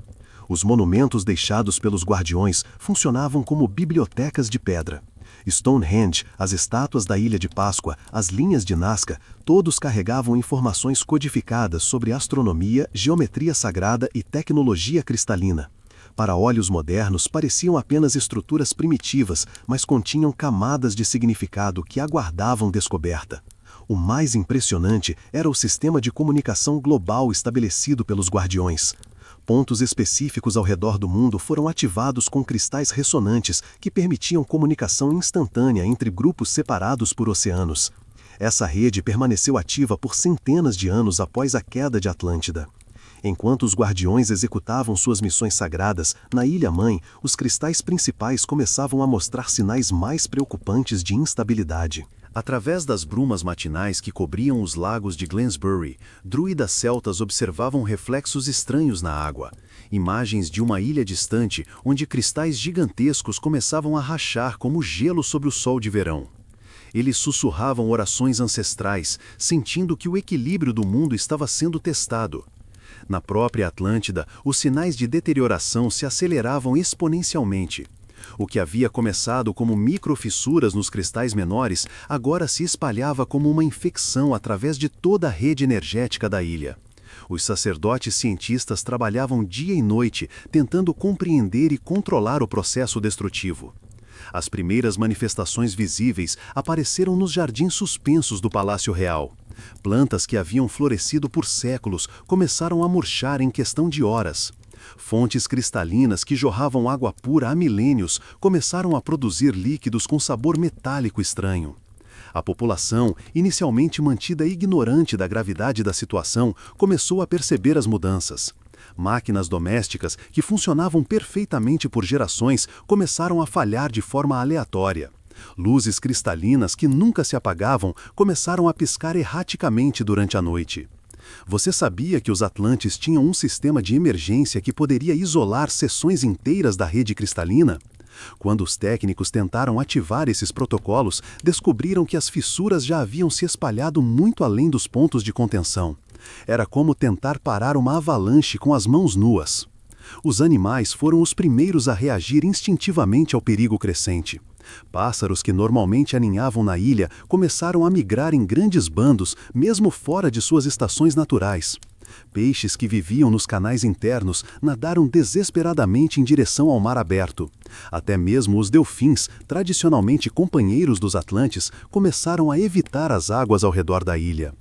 Os monumentos deixados pelos guardiões funcionavam como bibliotecas de pedra. Stonehenge, as estátuas da Ilha de Páscoa, as linhas de Nazca, todos carregavam informações codificadas sobre astronomia, geometria sagrada e tecnologia cristalina. Para olhos modernos, pareciam apenas estruturas primitivas, mas continham camadas de significado que aguardavam descoberta. O mais impressionante era o sistema de comunicação global estabelecido pelos guardiões. Pontos específicos ao redor do mundo foram ativados com cristais ressonantes que permitiam comunicação instantânea entre grupos separados por oceanos. Essa rede permaneceu ativa por centenas de anos após a queda de Atlântida. Enquanto os guardiões executavam suas missões sagradas, na Ilha-Mãe, os cristais principais começavam a mostrar sinais mais preocupantes de instabilidade. Através das brumas matinais que cobriam os lagos de Glansbury, druidas celtas observavam reflexos estranhos na água, imagens de uma ilha distante onde cristais gigantescos começavam a rachar como gelo sobre o sol de verão. Eles sussurravam orações ancestrais, sentindo que o equilíbrio do mundo estava sendo testado. Na própria Atlântida, os sinais de deterioração se aceleravam exponencialmente. O que havia começado como microfissuras nos cristais menores, agora se espalhava como uma infecção através de toda a rede energética da ilha. Os sacerdotes cientistas trabalhavam dia e noite, tentando compreender e controlar o processo destrutivo. As primeiras manifestações visíveis apareceram nos jardins suspensos do Palácio Real. Plantas que haviam florescido por séculos começaram a murchar em questão de horas. Fontes cristalinas que jorravam água pura há milênios começaram a produzir líquidos com sabor metálico estranho. A população, inicialmente mantida ignorante da gravidade da situação, começou a perceber as mudanças. Máquinas domésticas, que funcionavam perfeitamente por gerações, começaram a falhar de forma aleatória. Luzes cristalinas que nunca se apagavam começaram a piscar erraticamente durante a noite. Você sabia que os Atlantes tinham um sistema de emergência que poderia isolar seções inteiras da rede cristalina? Quando os técnicos tentaram ativar esses protocolos, descobriram que as fissuras já haviam se espalhado muito além dos pontos de contenção. Era como tentar parar uma avalanche com as mãos nuas. Os animais foram os primeiros a reagir instintivamente ao perigo crescente. Pássaros que normalmente aninhavam na ilha começaram a migrar em grandes bandos, mesmo fora de suas estações naturais. Peixes que viviam nos canais internos nadaram desesperadamente em direção ao mar aberto. Até mesmo os delfins, tradicionalmente companheiros dos Atlantes, começaram a evitar as águas ao redor da ilha.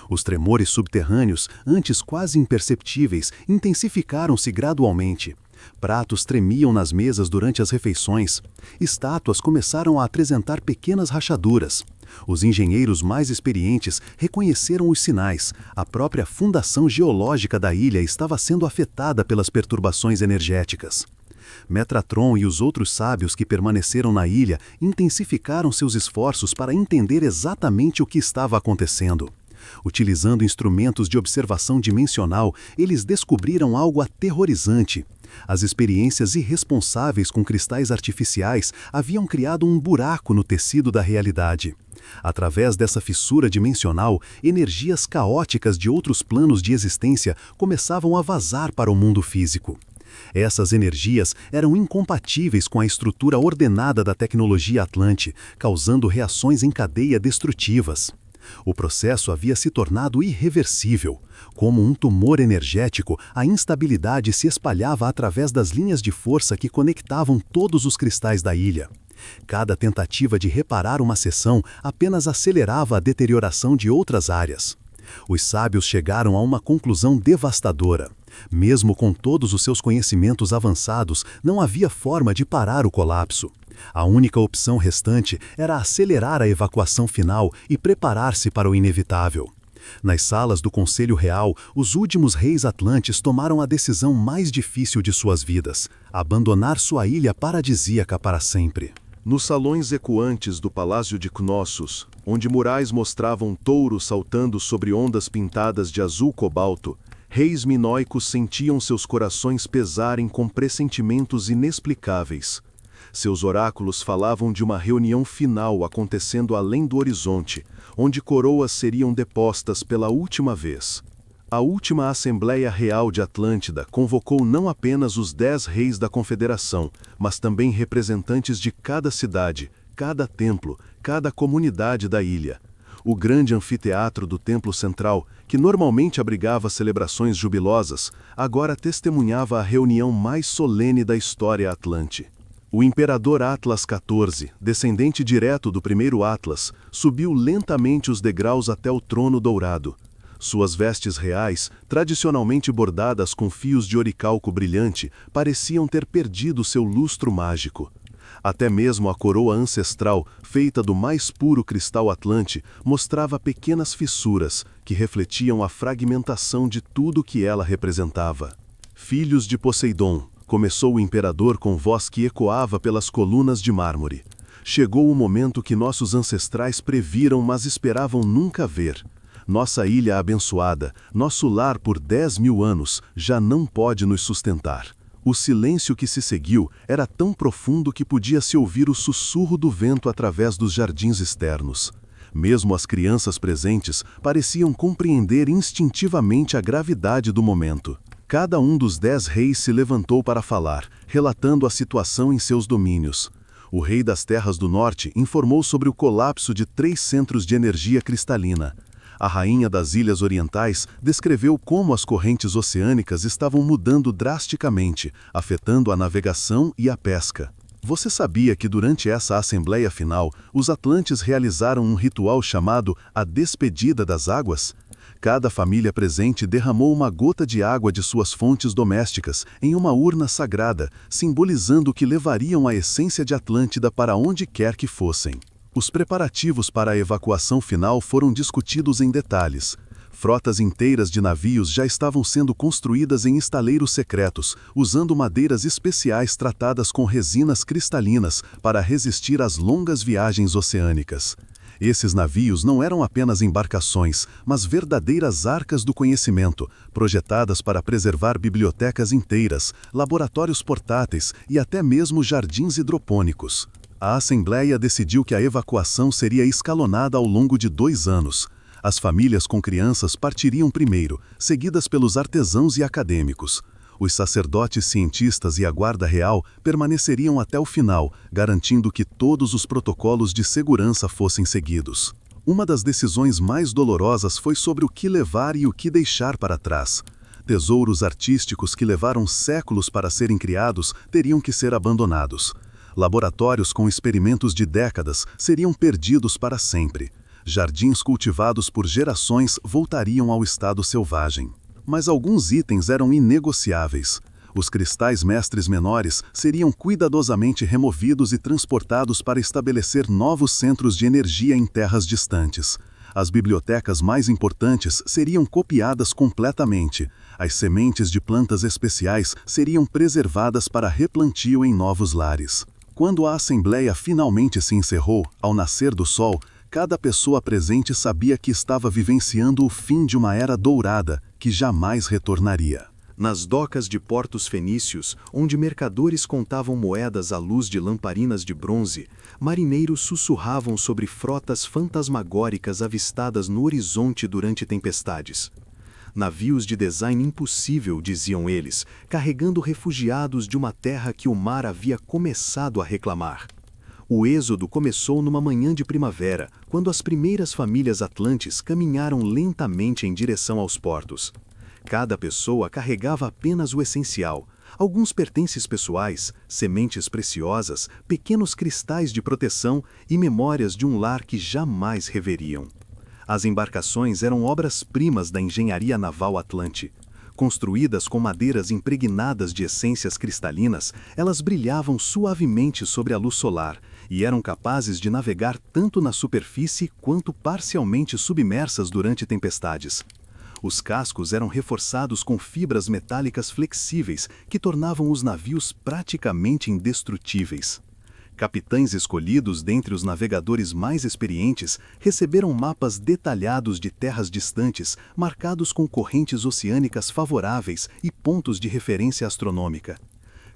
Os tremores subterrâneos, antes quase imperceptíveis, intensificaram-se gradualmente. Pratos tremiam nas mesas durante as refeições. Estátuas começaram a apresentar pequenas rachaduras. Os engenheiros mais experientes reconheceram os sinais. A própria fundação geológica da ilha estava sendo afetada pelas perturbações energéticas. Metratron e os outros sábios que permaneceram na ilha intensificaram seus esforços para entender exatamente o que estava acontecendo. Utilizando instrumentos de observação dimensional, eles descobriram algo aterrorizante. As experiências irresponsáveis com cristais artificiais haviam criado um buraco no tecido da realidade. Através dessa fissura dimensional, energias caóticas de outros planos de existência começavam a vazar para o mundo físico. Essas energias eram incompatíveis com a estrutura ordenada da tecnologia Atlante, causando reações em cadeia destrutivas. O processo havia se tornado irreversível. Como um tumor energético, a instabilidade se espalhava através das linhas de força que conectavam todos os cristais da ilha. Cada tentativa de reparar uma seção apenas acelerava a deterioração de outras áreas. Os sábios chegaram a uma conclusão devastadora. Mesmo com todos os seus conhecimentos avançados, não havia forma de parar o colapso. A única opção restante era acelerar a evacuação final e preparar-se para o inevitável. Nas salas do Conselho Real, os últimos reis atlantes tomaram a decisão mais difícil de suas vidas: abandonar sua ilha paradisíaca para sempre. Nos salões ecoantes do Palácio de Knossos, onde murais mostravam touros saltando sobre ondas pintadas de azul cobalto, reis minoicos sentiam seus corações pesarem com pressentimentos inexplicáveis. Seus oráculos falavam de uma reunião final acontecendo além do horizonte, onde coroas seriam depostas pela última vez. A última Assembleia Real de Atlântida convocou não apenas os 10 reis da Confederação, mas também representantes de cada cidade, cada templo, cada comunidade da ilha. O grande anfiteatro do Templo Central, que normalmente abrigava celebrações jubilosas, agora testemunhava a reunião mais solene da história atlante. O imperador Atlas XIV, descendente direto do primeiro Atlas, subiu lentamente os degraus até o trono dourado. Suas vestes reais, tradicionalmente bordadas com fios de oricalco brilhante, pareciam ter perdido seu lustro mágico. Até mesmo a coroa ancestral, feita do mais puro cristal atlante, mostrava pequenas fissuras que refletiam a fragmentação de tudo que ela representava. Filhos de Poseidon, começou o imperador com voz que ecoava pelas colunas de mármore. Chegou o momento que nossos ancestrais previram, mas esperavam nunca ver. Nossa ilha abençoada, nosso lar por 10.000 anos, já não pode nos sustentar. O silêncio que se seguiu era tão profundo que podia-se ouvir o sussurro do vento através dos jardins externos. Mesmo as crianças presentes pareciam compreender instintivamente a gravidade do momento. Cada um dos 10 reis se levantou para falar, relatando a situação em seus domínios. O rei das Terras do Norte informou sobre o colapso de 3 centros de energia cristalina. A rainha das Ilhas Orientais descreveu como as correntes oceânicas estavam mudando drasticamente, afetando a navegação e a pesca. Você sabia que durante essa assembleia final, os atlantes realizaram um ritual chamado a Despedida das Águas? Cada família presente derramou uma gota de água de suas fontes domésticas em uma urna sagrada, simbolizando que levariam a essência de Atlântida para onde quer que fossem. Os preparativos para a evacuação final foram discutidos em detalhes. Frotas inteiras de navios já estavam sendo construídas em estaleiros secretos, usando madeiras especiais tratadas com resinas cristalinas para resistir às longas viagens oceânicas. Esses navios não eram apenas embarcações, mas verdadeiras arcas do conhecimento, projetadas para preservar bibliotecas inteiras, laboratórios portáteis e até mesmo jardins hidropônicos. A Assembleia decidiu que a evacuação seria escalonada ao longo de 2 anos. As famílias com crianças partiriam primeiro, seguidas pelos artesãos e acadêmicos. Os sacerdotes, cientistas e a guarda real permaneceriam até o final, garantindo que todos os protocolos de segurança fossem seguidos. Uma das decisões mais dolorosas foi sobre o que levar e o que deixar para trás. Tesouros artísticos que levaram séculos para serem criados teriam que ser abandonados. Laboratórios com experimentos de décadas seriam perdidos para sempre. Jardins cultivados por gerações voltariam ao estado selvagem. Mas alguns itens eram inegociáveis. Os cristais mestres menores seriam cuidadosamente removidos e transportados para estabelecer novos centros de energia em terras distantes. As bibliotecas mais importantes seriam copiadas completamente. As sementes de plantas especiais seriam preservadas para replantio em novos lares. Quando a Assembleia finalmente se encerrou, ao nascer do sol, cada pessoa presente sabia que estava vivenciando o fim de uma era dourada, que jamais retornaria. Nas docas de portos fenícios, onde mercadores contavam moedas à luz de lamparinas de bronze, marinheiros sussurravam sobre frotas fantasmagóricas avistadas no horizonte durante tempestades. Navios de design impossível, diziam eles, carregando refugiados de uma terra que o mar havia começado a reclamar. O êxodo começou numa manhã de primavera, quando as primeiras famílias atlantes caminharam lentamente em direção aos portos. Cada pessoa carregava apenas o essencial: alguns pertences pessoais, sementes preciosas, pequenos cristais de proteção e memórias de um lar que jamais reveriam. As embarcações eram obras-primas da engenharia naval atlante. Construídas com madeiras impregnadas de essências cristalinas, elas brilhavam suavemente sobre a luz solar e eram capazes de navegar tanto na superfície quanto parcialmente submersas durante tempestades. Os cascos eram reforçados com fibras metálicas flexíveis que tornavam os navios praticamente indestrutíveis. Capitães escolhidos dentre os navegadores mais experientes receberam mapas detalhados de terras distantes, marcados com correntes oceânicas favoráveis e pontos de referência astronômica.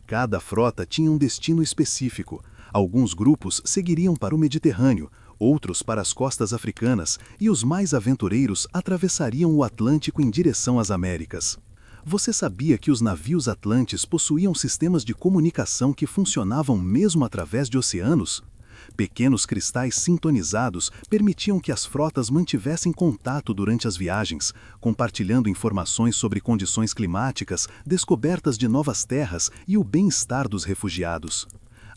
Cada frota tinha um destino específico. Alguns grupos seguiriam para o Mediterrâneo, outros para as costas africanas, e os mais aventureiros atravessariam o Atlântico em direção às Américas. Você sabia que os navios atlantes possuíam sistemas de comunicação que funcionavam mesmo através de oceanos? Pequenos cristais sintonizados permitiam que as frotas mantivessem contato durante as viagens, compartilhando informações sobre condições climáticas, descobertas de novas terras e o bem-estar dos refugiados.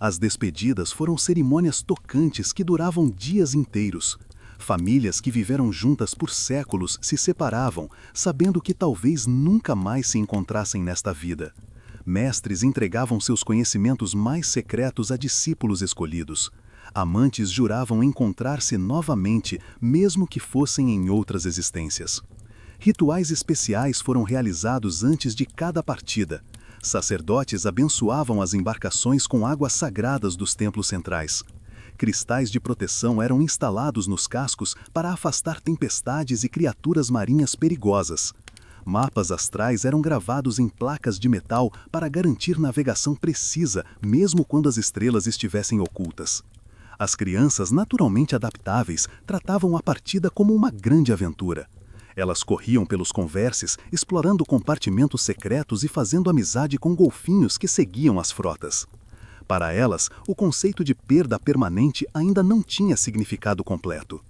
As despedidas foram cerimônias tocantes que duravam dias inteiros. Famílias que viveram juntas por séculos se separavam, sabendo que talvez nunca mais se encontrassem nesta vida. Mestres entregavam seus conhecimentos mais secretos a discípulos escolhidos. Amantes juravam encontrar-se novamente, mesmo que fossem em outras existências. Rituais especiais foram realizados antes de cada partida. Sacerdotes abençoavam as embarcações com águas sagradas dos templos centrais. Cristais de proteção eram instalados nos cascos para afastar tempestades e criaturas marinhas perigosas. Mapas astrais eram gravados em placas de metal para garantir navegação precisa, mesmo quando as estrelas estivessem ocultas. As crianças, naturalmente adaptáveis, tratavam a partida como uma grande aventura. Elas corriam pelos converses, explorando compartimentos secretos e fazendo amizade com golfinhos que seguiam as frotas. Para elas, o conceito de perda permanente ainda não tinha significado completo.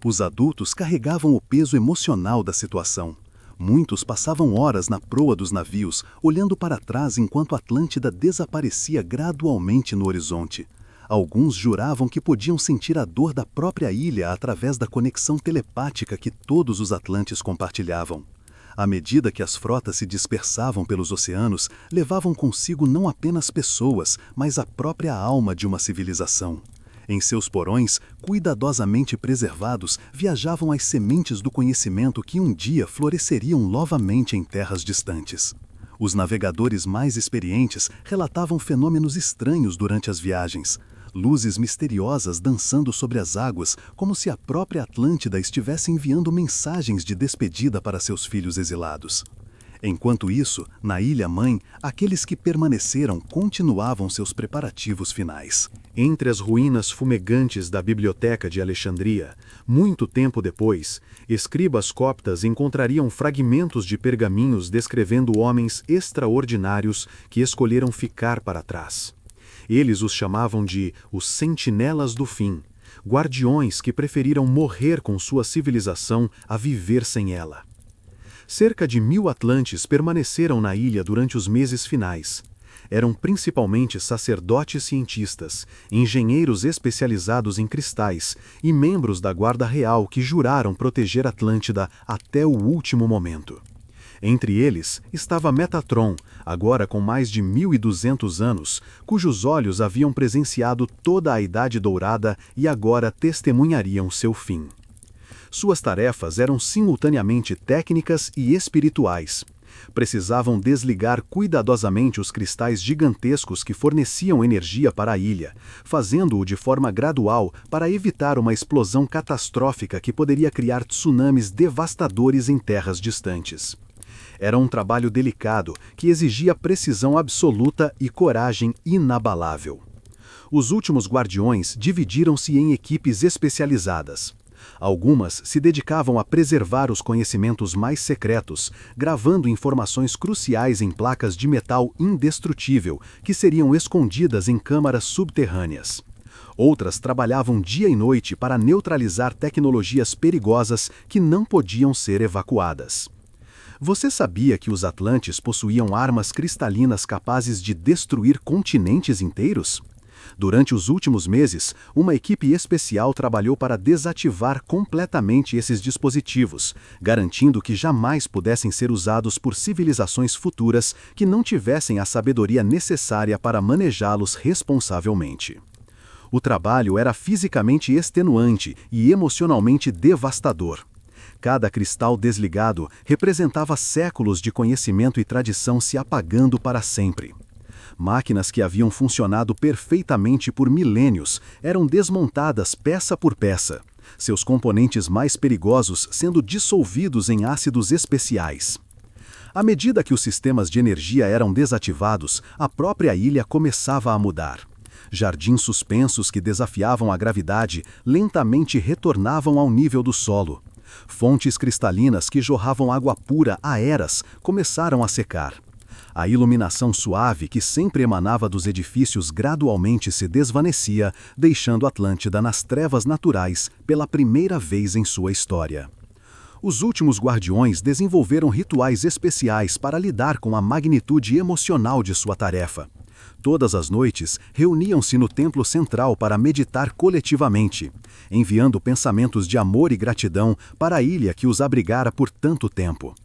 Os adultos carregavam o peso emocional da situação. Muitos passavam horas na proa dos navios, olhando para trás enquanto a Atlântida desaparecia gradualmente no horizonte. Alguns juravam que podiam sentir a dor da própria ilha através da conexão telepática que todos os atlantes compartilhavam. À medida que as frotas se dispersavam pelos oceanos, levavam consigo não apenas pessoas, mas a própria alma de uma civilização. Em seus porões, cuidadosamente preservados, viajavam as sementes do conhecimento que um dia floresceriam novamente em terras distantes. Os navegadores mais experientes relatavam fenômenos estranhos durante as viagens. Luzes misteriosas dançando sobre as águas, como se a própria Atlântida estivesse enviando mensagens de despedida para seus filhos exilados. Enquanto isso, na Ilha-Mãe, aqueles que permaneceram continuavam seus preparativos finais. Entre as ruínas fumegantes da Biblioteca de Alexandria, muito tempo depois, escribas coptas encontrariam fragmentos de pergaminhos descrevendo homens extraordinários que escolheram ficar para trás. Eles os chamavam de os Sentinelas do Fim, guardiões que preferiram morrer com sua civilização a viver sem ela. Cerca de 1000 atlantes permaneceram na ilha durante os meses finais. Eram principalmente sacerdotes cientistas, engenheiros especializados em cristais e membros da Guarda Real que juraram proteger Atlântida até o último momento. Entre eles estava Metatron, agora com mais de 1200 anos, cujos olhos haviam presenciado toda a Idade Dourada e agora testemunhariam seu fim. Suas tarefas eram simultaneamente técnicas e espirituais. Precisavam desligar cuidadosamente os cristais gigantescos que forneciam energia para a ilha, fazendo-o de forma gradual para evitar uma explosão catastrófica que poderia criar tsunamis devastadores em terras distantes. Era um trabalho delicado que exigia precisão absoluta e coragem inabalável. Os últimos guardiões dividiram-se em equipes especializadas. Algumas se dedicavam a preservar os conhecimentos mais secretos, gravando informações cruciais em placas de metal indestrutível que seriam escondidas em câmaras subterrâneas. Outras trabalhavam dia e noite para neutralizar tecnologias perigosas que não podiam ser evacuadas. Você sabia que os Atlantes possuíam armas cristalinas capazes de destruir continentes inteiros? Durante os últimos meses, uma equipe especial trabalhou para desativar completamente esses dispositivos, garantindo que jamais pudessem ser usados por civilizações futuras que não tivessem a sabedoria necessária para manejá-los responsavelmente. O trabalho era fisicamente extenuante e emocionalmente devastador. Cada cristal desligado representava séculos de conhecimento e tradição se apagando para sempre. Máquinas que haviam funcionado perfeitamente por milênios eram desmontadas peça por peça, seus componentes mais perigosos sendo dissolvidos em ácidos especiais. À medida que os sistemas de energia eram desativados, a própria ilha começava a mudar. Jardins suspensos que desafiavam a gravidade lentamente retornavam ao nível do solo. Fontes cristalinas que jorravam água pura há eras começaram a secar. A iluminação suave que sempre emanava dos edifícios gradualmente se desvanecia, deixando Atlântida nas trevas naturais pela primeira vez em sua história. Os últimos guardiões desenvolveram rituais especiais para lidar com a magnitude emocional de sua tarefa. Todas as noites, reuniam-se no templo central para meditar coletivamente, enviando pensamentos de amor e gratidão para a ilha que os abrigara por tanto tempo.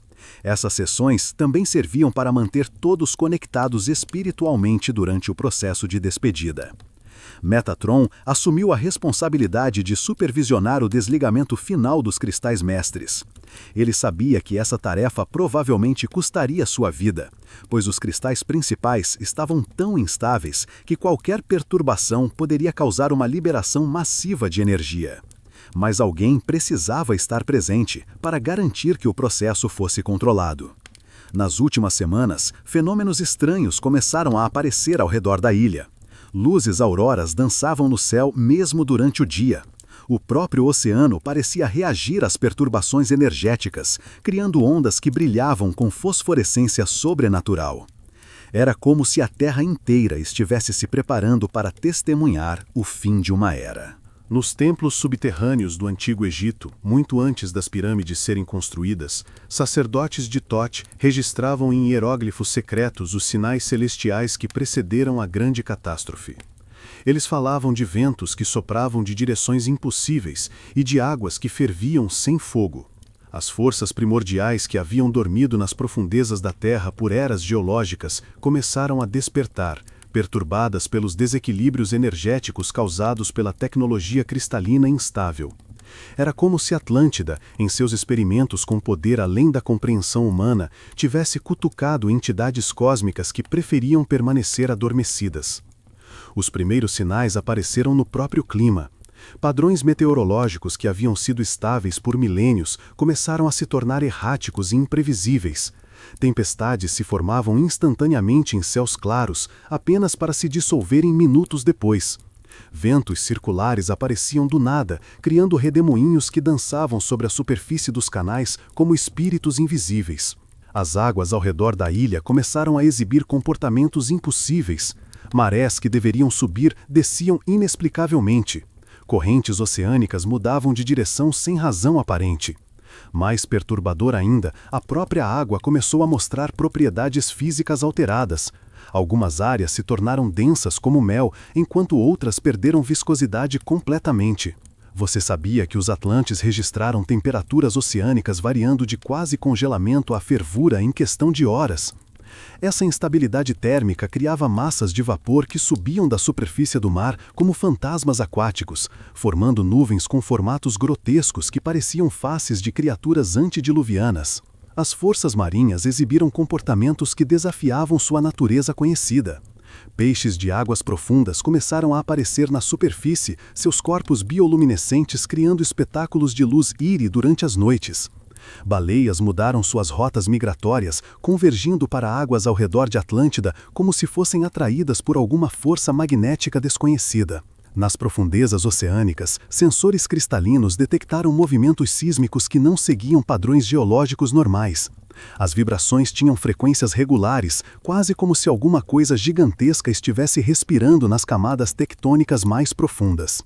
Essas sessões também serviam para manter todos conectados espiritualmente durante o processo de despedida. Metatron assumiu a responsabilidade de supervisionar o desligamento final dos cristais mestres. Ele sabia que essa tarefa provavelmente custaria sua vida, pois os cristais principais estavam tão instáveis que qualquer perturbação poderia causar uma liberação massiva de energia. Mas alguém precisava estar presente para garantir que o processo fosse controlado. Nas últimas semanas, fenômenos estranhos começaram a aparecer ao redor da ilha. Luzes auroras dançavam no céu mesmo durante o dia. O próprio oceano parecia reagir às perturbações energéticas, criando ondas que brilhavam com fosforescência sobrenatural. Era como se a Terra inteira estivesse se preparando para testemunhar o fim de uma era. Nos templos subterrâneos do Antigo Egito, muito antes das pirâmides serem construídas, sacerdotes de Thoth registravam em hieróglifos secretos os sinais celestiais que precederam a grande catástrofe. Eles falavam de ventos que sopravam de direções impossíveis e de águas que ferviam sem fogo. As forças primordiais que haviam dormido nas profundezas da Terra por eras geológicas começaram a despertar, perturbadas pelos desequilíbrios energéticos causados pela tecnologia cristalina instável. Era como se Atlântida, em seus experimentos com poder além da compreensão humana, tivesse cutucado entidades cósmicas que preferiam permanecer adormecidas. Os primeiros sinais apareceram no próprio clima. Padrões meteorológicos que haviam sido estáveis por milênios começaram a se tornar erráticos e imprevisíveis. Tempestades se formavam instantaneamente em céus claros, apenas para se dissolverem minutos depois. Ventos circulares apareciam do nada, criando redemoinhos que dançavam sobre a superfície dos canais como espíritos invisíveis. As águas ao redor da ilha começaram a exibir comportamentos impossíveis. Marés que deveriam subir desciam inexplicavelmente. Correntes oceânicas mudavam de direção sem razão aparente. Mais perturbador ainda, a própria água começou a mostrar propriedades físicas alteradas. Algumas áreas se tornaram densas como mel, enquanto outras perderam viscosidade completamente. Você sabia que os Atlantes registraram temperaturas oceânicas variando de quase congelamento a fervura em questão de horas? Essa instabilidade térmica criava massas de vapor que subiam da superfície do mar como fantasmas aquáticos, formando nuvens com formatos grotescos que pareciam faces de criaturas antediluvianas. As forças marinhas exibiram comportamentos que desafiavam sua natureza conhecida. Peixes de águas profundas começaram a aparecer na superfície, seus corpos bioluminescentes criando espetáculos de luz íris durante as noites. Baleias mudaram suas rotas migratórias, convergindo para águas ao redor de Atlântida como se fossem atraídas por alguma força magnética desconhecida. Nas profundezas oceânicas, sensores cristalinos detectaram movimentos sísmicos que não seguiam padrões geológicos normais. As vibrações tinham frequências regulares, quase como se alguma coisa gigantesca estivesse respirando nas camadas tectônicas mais profundas.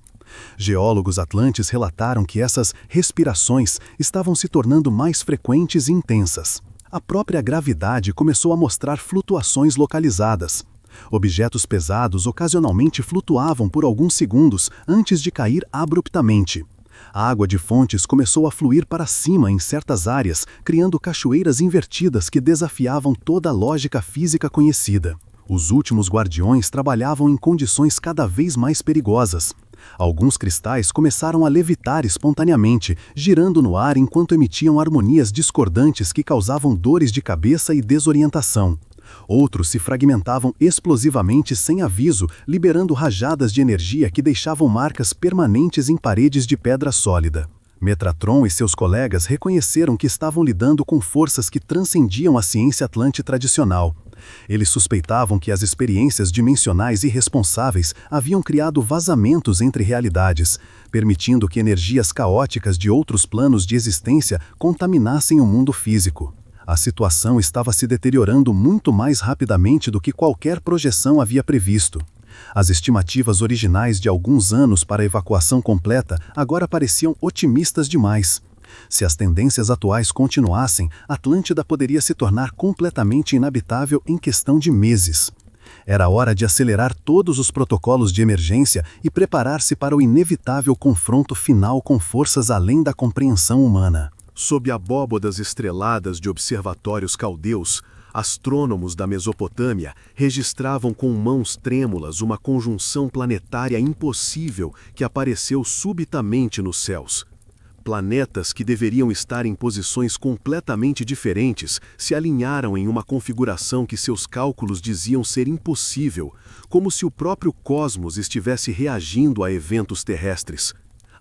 Geólogos atlantes relataram que essas respirações estavam se tornando mais frequentes e intensas. A própria gravidade começou a mostrar flutuações localizadas. Objetos pesados ocasionalmente flutuavam por alguns segundos antes de cair abruptamente. A água de fontes começou a fluir para cima em certas áreas, criando cachoeiras invertidas que desafiavam toda a lógica física conhecida. Os últimos guardiões trabalhavam em condições cada vez mais perigosas. Alguns cristais começaram a levitar espontaneamente, girando no ar enquanto emitiam harmonias discordantes que causavam dores de cabeça e desorientação. Outros se fragmentavam explosivamente sem aviso, liberando rajadas de energia que deixavam marcas permanentes em paredes de pedra sólida. Metatron e seus colegas reconheceram que estavam lidando com forças que transcendiam a ciência atlante tradicional. Eles suspeitavam que as experiências dimensionais irresponsáveis haviam criado vazamentos entre realidades, permitindo que energias caóticas de outros planos de existência contaminassem o mundo físico. A situação estava se deteriorando muito mais rapidamente do que qualquer projeção havia previsto. As estimativas originais de alguns anos para a evacuação completa agora pareciam otimistas demais. Se as tendências atuais continuassem, Atlântida poderia se tornar completamente inabitável em questão de meses. Era hora de acelerar todos os protocolos de emergência e preparar-se para o inevitável confronto final com forças além da compreensão humana. Sob abóbodas estreladas de observatórios caldeus, astrônomos da Mesopotâmia registravam com mãos trêmulas uma conjunção planetária impossível que apareceu subitamente nos céus. Planetas que deveriam estar em posições completamente diferentes se alinharam em uma configuração que seus cálculos diziam ser impossível, como se o próprio cosmos estivesse reagindo a eventos terrestres.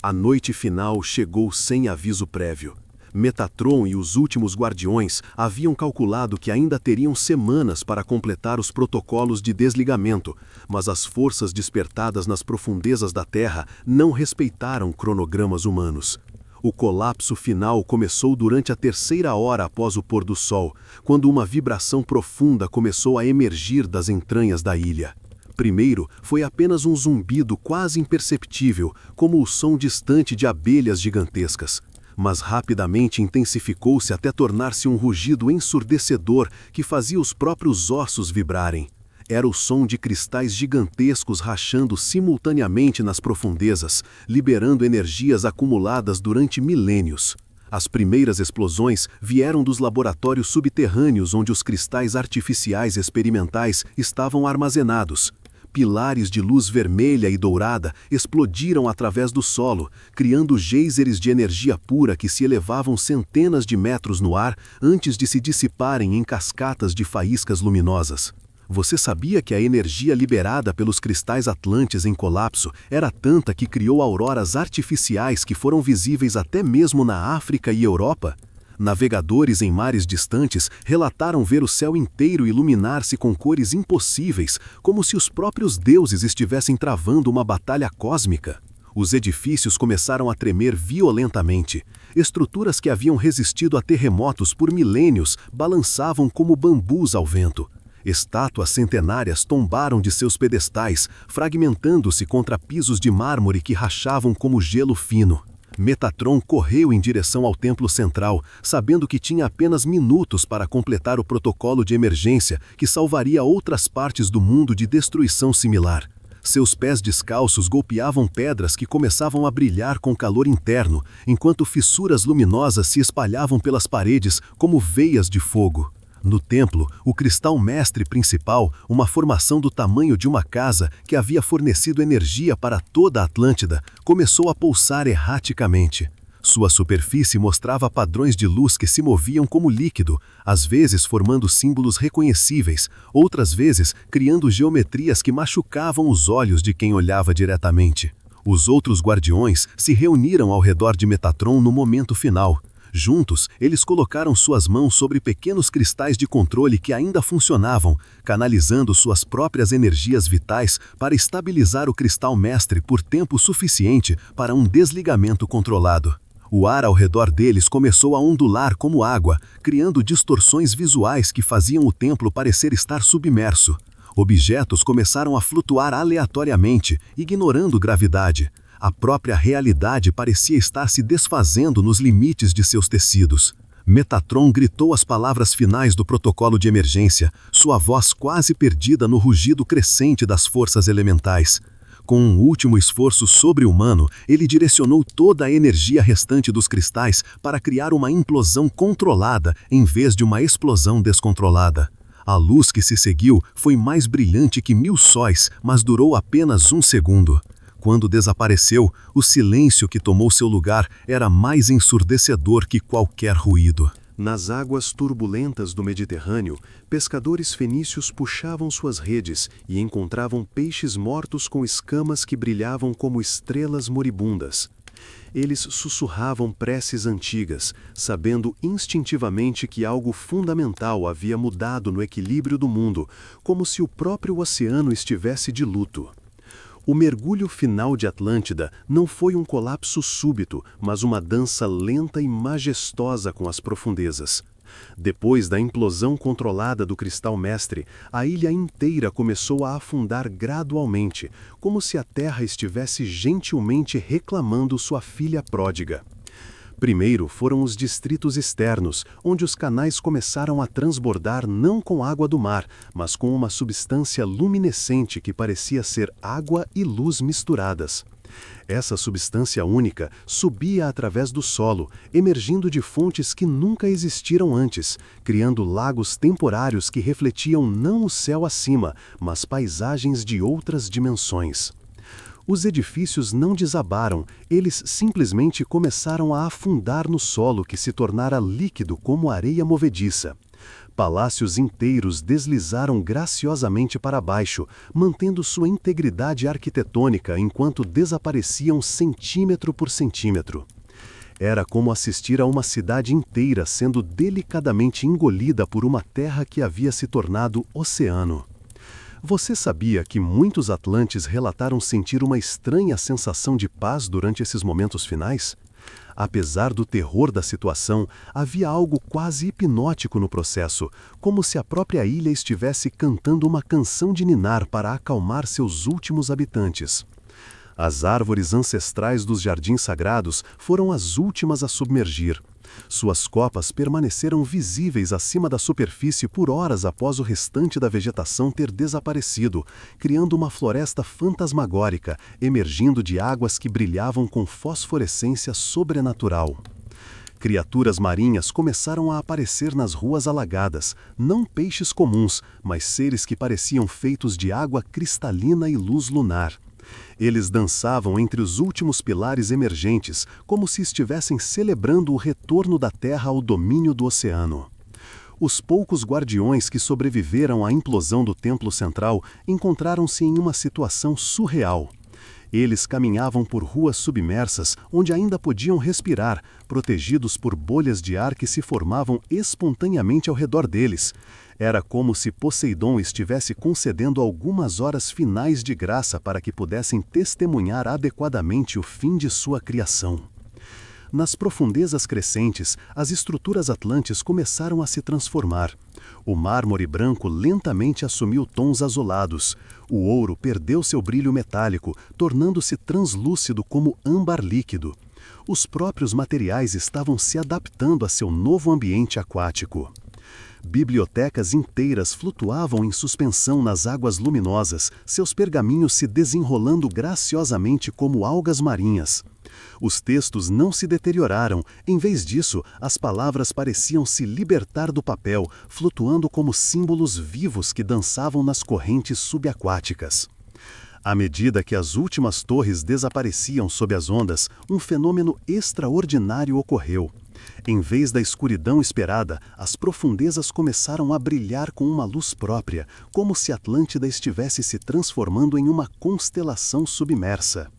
A noite final chegou sem aviso prévio. Metatron e os últimos guardiões haviam calculado que ainda teriam semanas para completar os protocolos de desligamento, mas as forças despertadas nas profundezas da Terra não respeitaram cronogramas humanos. O colapso final começou durante a 3ª hora após o pôr do sol, quando uma vibração profunda começou a emergir das entranhas da ilha. Primeiro, foi apenas um zumbido quase imperceptível, como o som distante de abelhas gigantescas. Mas rapidamente intensificou-se até tornar-se um rugido ensurdecedor que fazia os próprios ossos vibrarem. Era o som de cristais gigantescos rachando simultaneamente nas profundezas, liberando energias acumuladas durante milênios. As primeiras explosões vieram dos laboratórios subterrâneos onde os cristais artificiais experimentais estavam armazenados. Pilares de luz vermelha e dourada explodiram através do solo, criando geysers de energia pura que se elevavam centenas de metros no ar antes de se dissiparem em cascatas de faíscas luminosas. Você sabia que a energia liberada pelos cristais atlantes em colapso era tanta que criou auroras artificiais que foram visíveis até mesmo na África e Europa? Navegadores em mares distantes relataram ver o céu inteiro iluminar-se com cores impossíveis, como se os próprios deuses estivessem travando uma batalha cósmica. Os edifícios começaram a tremer violentamente. Estruturas que haviam resistido a terremotos por milênios balançavam como bambus ao vento. Estátuas centenárias tombaram de seus pedestais, fragmentando-se contra pisos de mármore que rachavam como gelo fino. Metatron correu em direção ao templo central, sabendo que tinha apenas minutos para completar o protocolo de emergência que salvaria outras partes do mundo de destruição similar. Seus pés descalços golpeavam pedras que começavam a brilhar com calor interno, enquanto fissuras luminosas se espalhavam pelas paredes como veias de fogo. No templo, o cristal mestre principal, uma formação do tamanho de uma casa que havia fornecido energia para toda a Atlântida, começou a pulsar erraticamente. Sua superfície mostrava padrões de luz que se moviam como líquido, às vezes formando símbolos reconhecíveis, outras vezes criando geometrias que machucavam os olhos de quem olhava diretamente. Os outros guardiões se reuniram ao redor de Metatron no momento final. Juntos, eles colocaram suas mãos sobre pequenos cristais de controle que ainda funcionavam, canalizando suas próprias energias vitais para estabilizar o cristal mestre por tempo suficiente para um desligamento controlado. O ar ao redor deles começou a ondular como água, criando distorções visuais que faziam o templo parecer estar submerso. Objetos começaram a flutuar aleatoriamente, ignorando gravidade. A própria realidade parecia estar se desfazendo nos limites de seus tecidos. Metatron gritou as palavras finais do protocolo de emergência, sua voz quase perdida no rugido crescente das forças elementais. Com um último esforço sobre-humano, ele direcionou toda a energia restante dos cristais para criar uma implosão controlada em vez de uma explosão descontrolada. A luz que se seguiu foi mais brilhante que 1000 sóis, mas durou apenas 1 segundo. Quando desapareceu, o silêncio que tomou seu lugar era mais ensurdecedor que qualquer ruído. Nas águas turbulentas do Mediterrâneo, pescadores fenícios puxavam suas redes e encontravam peixes mortos com escamas que brilhavam como estrelas moribundas. Eles sussurravam preces antigas, sabendo instintivamente que algo fundamental havia mudado no equilíbrio do mundo, como se o próprio oceano estivesse de luto. O mergulho final de Atlântida não foi um colapso súbito, mas uma dança lenta e majestosa com as profundezas. Depois da implosão controlada do cristal mestre, a ilha inteira começou a afundar gradualmente, como se a terra estivesse gentilmente reclamando sua filha pródiga. Primeiro foram os distritos externos, onde os canais começaram a transbordar não com água do mar, mas com uma substância luminescente que parecia ser água e luz misturadas. Essa substância única subia através do solo, emergindo de fontes que nunca existiram antes, criando lagos temporários que refletiam não o céu acima, mas paisagens de outras dimensões. Os edifícios não desabaram, eles simplesmente começaram a afundar no solo que se tornara líquido como areia movediça. Palácios inteiros deslizaram graciosamente para baixo, mantendo sua integridade arquitetônica enquanto desapareciam centímetro por centímetro. Era como assistir a uma cidade inteira sendo delicadamente engolida por uma terra que havia se tornado oceano. Você sabia que muitos atlantes relataram sentir uma estranha sensação de paz durante esses momentos finais? Apesar do terror da situação, havia algo quase hipnótico no processo, como se a própria ilha estivesse cantando uma canção de ninar para acalmar seus últimos habitantes. As árvores ancestrais dos jardins sagrados foram as últimas a submergir. Suas copas permaneceram visíveis acima da superfície por horas após o restante da vegetação ter desaparecido, criando uma floresta fantasmagórica, emergindo de águas que brilhavam com fosforescência sobrenatural. Criaturas marinhas começaram a aparecer nas ruas alagadas, não peixes comuns, mas seres que pareciam feitos de água cristalina e luz lunar. Eles dançavam entre os últimos pilares emergentes, como se estivessem celebrando o retorno da Terra ao domínio do oceano. Os poucos guardiões que sobreviveram à implosão do templo central encontraram-se em uma situação surreal. Eles caminhavam por ruas submersas, onde ainda podiam respirar, protegidos por bolhas de ar que se formavam espontaneamente ao redor deles. Era como se Poseidon estivesse concedendo algumas horas finais de graça para que pudessem testemunhar adequadamente o fim de sua criação. Nas profundezas crescentes, as estruturas atlantes começaram a se transformar. O mármore branco lentamente assumiu tons azulados. O ouro perdeu seu brilho metálico, tornando-se translúcido como âmbar líquido. Os próprios materiais estavam se adaptando a seu novo ambiente aquático. Bibliotecas inteiras flutuavam em suspensão nas águas luminosas, seus pergaminhos se desenrolando graciosamente como algas marinhas. Os textos não se deterioraram, em vez disso, as palavras pareciam se libertar do papel, flutuando como símbolos vivos que dançavam nas correntes subaquáticas. À medida que as últimas torres desapareciam sob as ondas, um fenômeno extraordinário ocorreu. Em vez da escuridão esperada, as profundezas começaram a brilhar com uma luz própria, como se Atlântida estivesse se transformando em uma constelação submersa.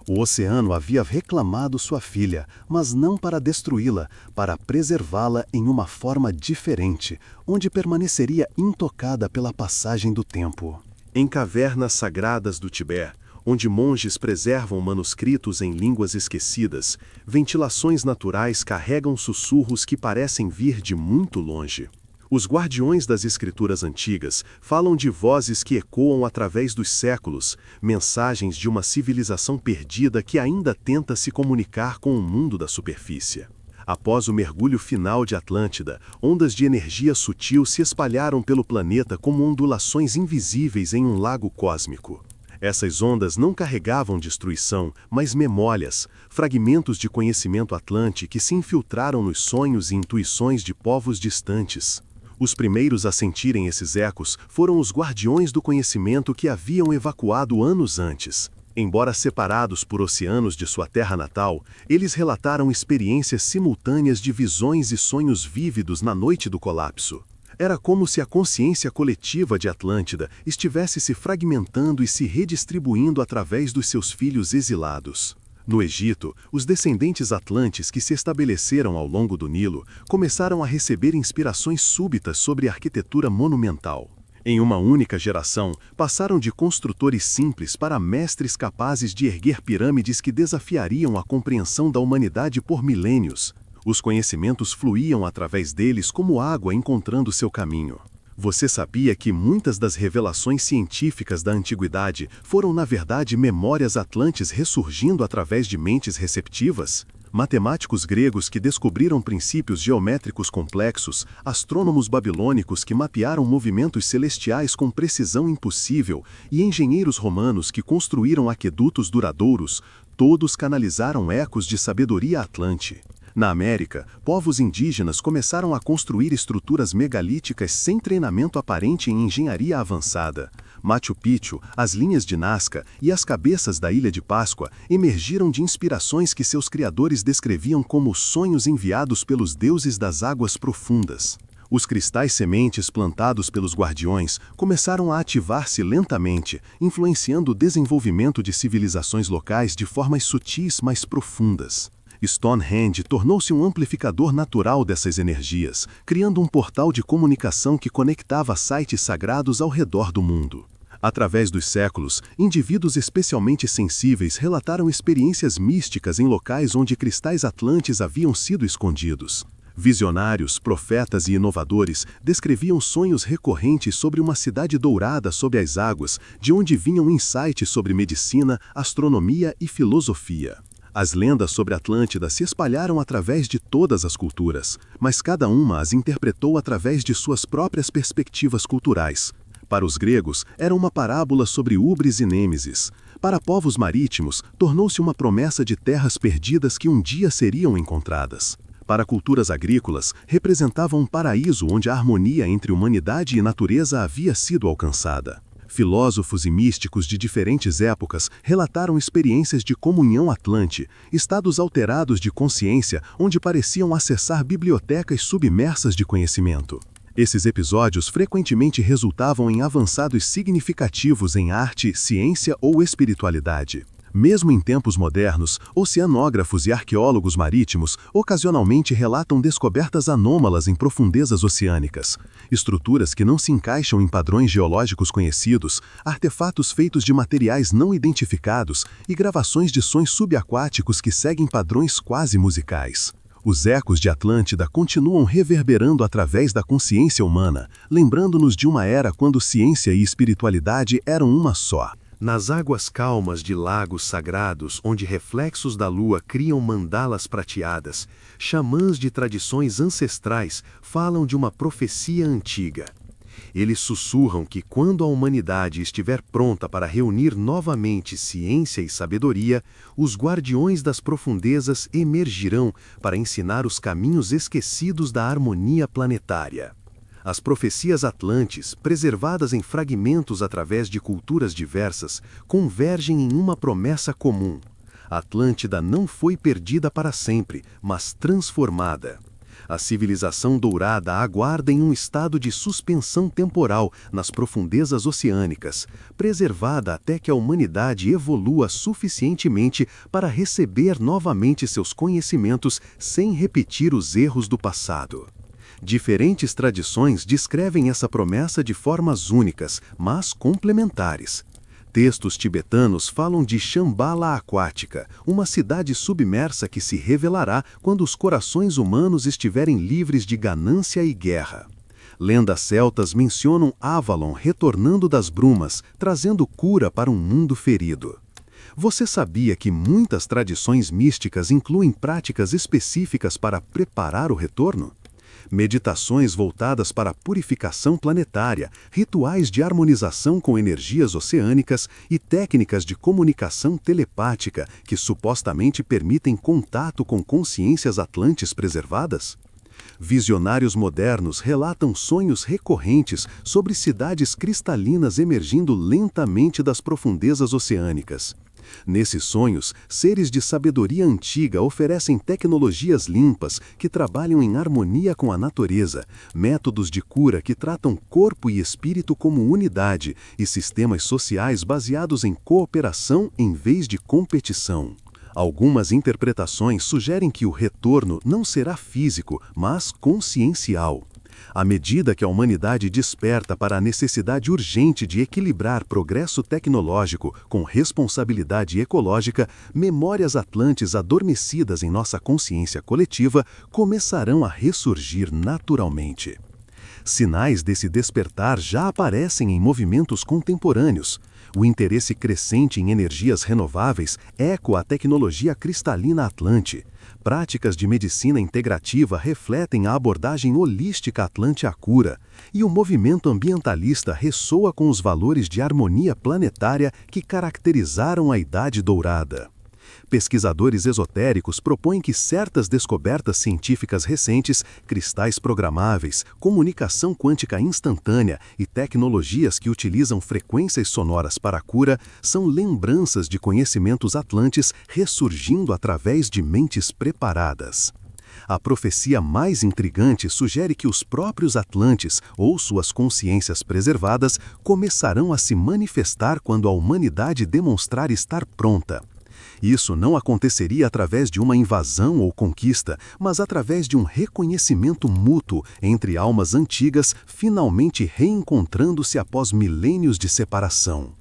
O oceano havia reclamado sua filha, mas não para destruí-la, para preservá-la em uma forma diferente, onde permaneceria intocada pela passagem do tempo. Em cavernas sagradas do Tibete, onde monges preservam manuscritos em línguas esquecidas, ventilações naturais carregam sussurros que parecem vir de muito longe. Os guardiões das escrituras antigas falam de vozes que ecoam através dos séculos, mensagens de uma civilização perdida que ainda tenta se comunicar com o mundo da superfície. Após o mergulho final de Atlântida, ondas de energia sutil se espalharam pelo planeta como ondulações invisíveis em um lago cósmico. Essas ondas não carregavam destruição, mas memórias, fragmentos de conhecimento atlante que se infiltraram nos sonhos e intuições de povos distantes. Os primeiros a sentirem esses ecos foram os guardiões do conhecimento que haviam evacuado anos antes. Embora separados por oceanos de sua terra natal, eles relataram experiências simultâneas de visões e sonhos vívidos na noite do colapso. Era como se a consciência coletiva de Atlântida estivesse se fragmentando e se redistribuindo através dos seus filhos exilados. No Egito, os descendentes atlantes que se estabeleceram ao longo do Nilo começaram a receber inspirações súbitas sobre arquitetura monumental. Em uma única geração, passaram de construtores simples para mestres capazes de erguer pirâmides que desafiariam a compreensão da humanidade por milênios. Os conhecimentos fluíam através deles como água encontrando seu caminho. Você sabia que muitas das revelações científicas da antiguidade foram, na verdade, memórias atlantes ressurgindo através de mentes receptivas? Matemáticos gregos que descobriram princípios geométricos complexos, astrônomos babilônicos que mapearam movimentos celestiais com precisão impossível e engenheiros romanos que construíram aquedutos duradouros, todos canalizaram ecos de sabedoria atlante. Na América, povos indígenas começaram a construir estruturas megalíticas sem treinamento aparente em engenharia avançada. Machu Picchu, as linhas de Nazca e as cabeças da Ilha de Páscoa emergiram de inspirações que seus criadores descreviam como sonhos enviados pelos deuses das águas profundas. Os cristais sementes plantados pelos guardiões começaram a ativar-se lentamente, influenciando o desenvolvimento de civilizações locais de formas sutis mais profundas. Stonehenge tornou-se um amplificador natural dessas energias, criando um portal de comunicação que conectava sites sagrados ao redor do mundo. Através dos séculos, indivíduos especialmente sensíveis relataram experiências místicas em locais onde cristais atlantes haviam sido escondidos. Visionários, profetas e inovadores descreviam sonhos recorrentes sobre uma cidade dourada sob as águas, de onde vinham insights sobre medicina, astronomia e filosofia. As lendas sobre Atlântida se espalharam através de todas as culturas, mas cada uma as interpretou através de suas próprias perspectivas culturais. Para os gregos, era uma parábola sobre Ubris e Nêmesis. Para povos marítimos, tornou-se uma promessa de terras perdidas que um dia seriam encontradas. Para culturas agrícolas, representava um paraíso onde a harmonia entre humanidade e natureza havia sido alcançada. Filósofos e místicos de diferentes épocas relataram experiências de comunhão atlante, estados alterados de consciência onde pareciam acessar bibliotecas submersas de conhecimento. Esses episódios frequentemente resultavam em avançados significativos em arte, ciência ou espiritualidade. Mesmo em tempos modernos, oceanógrafos e arqueólogos marítimos ocasionalmente relatam descobertas anômalas em profundezas oceânicas, estruturas que não se encaixam em padrões geológicos conhecidos, artefatos feitos de materiais não identificados e gravações de sons subaquáticos que seguem padrões quase musicais. Os ecos de Atlântida continuam reverberando através da consciência humana, lembrando-nos de uma era quando ciência e espiritualidade eram uma só. Nas águas calmas de lagos sagrados, onde reflexos da lua criam mandalas prateadas, xamãs de tradições ancestrais falam de uma profecia antiga. Eles sussurram que quando a humanidade estiver pronta para reunir novamente ciência e sabedoria, os guardiões das profundezas emergirão para ensinar os caminhos esquecidos da harmonia planetária. As profecias atlantes, preservadas em fragmentos através de culturas diversas, convergem em uma promessa comum. A Atlântida não foi perdida para sempre, mas transformada. A civilização dourada aguarda em um estado de suspensão temporal nas profundezas oceânicas, preservada até que a humanidade evolua suficientemente para receber novamente seus conhecimentos sem repetir os erros do passado. Diferentes tradições descrevem essa promessa de formas únicas, mas complementares. Textos tibetanos falam de Shambhala aquática, uma cidade submersa que se revelará quando os corações humanos estiverem livres de ganância e guerra. Lendas celtas mencionam Avalon retornando das brumas, trazendo cura para um mundo ferido. Você sabia que muitas tradições místicas incluem práticas específicas para preparar o retorno? Meditações voltadas para a purificação planetária, rituais de harmonização com energias oceânicas e técnicas de comunicação telepática que supostamente permitem contato com consciências atlantes preservadas? Visionários modernos relatam sonhos recorrentes sobre cidades cristalinas emergindo lentamente das profundezas oceânicas. Nesses sonhos, seres de sabedoria antiga oferecem tecnologias limpas que trabalham em harmonia com a natureza, métodos de cura que tratam corpo e espírito como unidade e sistemas sociais baseados em cooperação em vez de competição. Algumas interpretações sugerem que o retorno não será físico, mas consciencial. À medida que a humanidade desperta para a necessidade urgente de equilibrar progresso tecnológico com responsabilidade ecológica, memórias atlantes adormecidas em nossa consciência coletiva começarão a ressurgir naturalmente. Sinais desse despertar já aparecem em movimentos contemporâneos. O interesse crescente em energias renováveis ecoa a tecnologia cristalina atlante. Práticas de medicina integrativa refletem a abordagem holística atlante à cura, e o movimento ambientalista ressoa com os valores de harmonia planetária que caracterizaram a Idade Dourada. Pesquisadores esotéricos propõem que certas descobertas científicas recentes, cristais programáveis, comunicação quântica instantânea e tecnologias que utilizam frequências sonoras para a cura são lembranças de conhecimentos atlantes ressurgindo através de mentes preparadas. A profecia mais intrigante sugere que os próprios atlantes, ou suas consciências preservadas, começarão a se manifestar quando a humanidade demonstrar estar pronta. Isso não aconteceria através de uma invasão ou conquista, mas através de um reconhecimento mútuo entre almas antigas finalmente reencontrando-se após milênios de separação.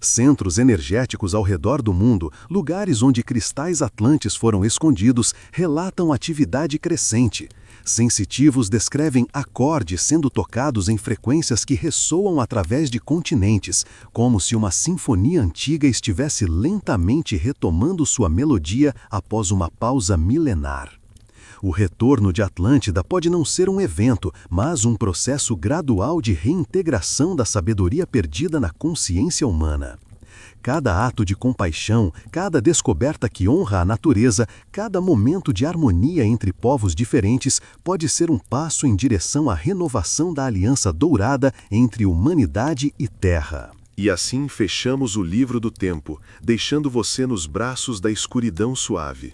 Centros energéticos ao redor do mundo, lugares onde cristais atlantes foram escondidos, relatam atividade crescente. Sensitivos descrevem acordes sendo tocados em frequências que ressoam através de continentes, como se uma sinfonia antiga estivesse lentamente retomando sua melodia após uma pausa milenar. O retorno de Atlântida pode não ser um evento, mas um processo gradual de reintegração da sabedoria perdida na consciência humana. Cada ato de compaixão, cada descoberta que honra a natureza, cada momento de harmonia entre povos diferentes pode ser um passo em direção à renovação da aliança dourada entre humanidade e terra. E assim fechamos o livro do tempo, deixando você nos braços da escuridão suave.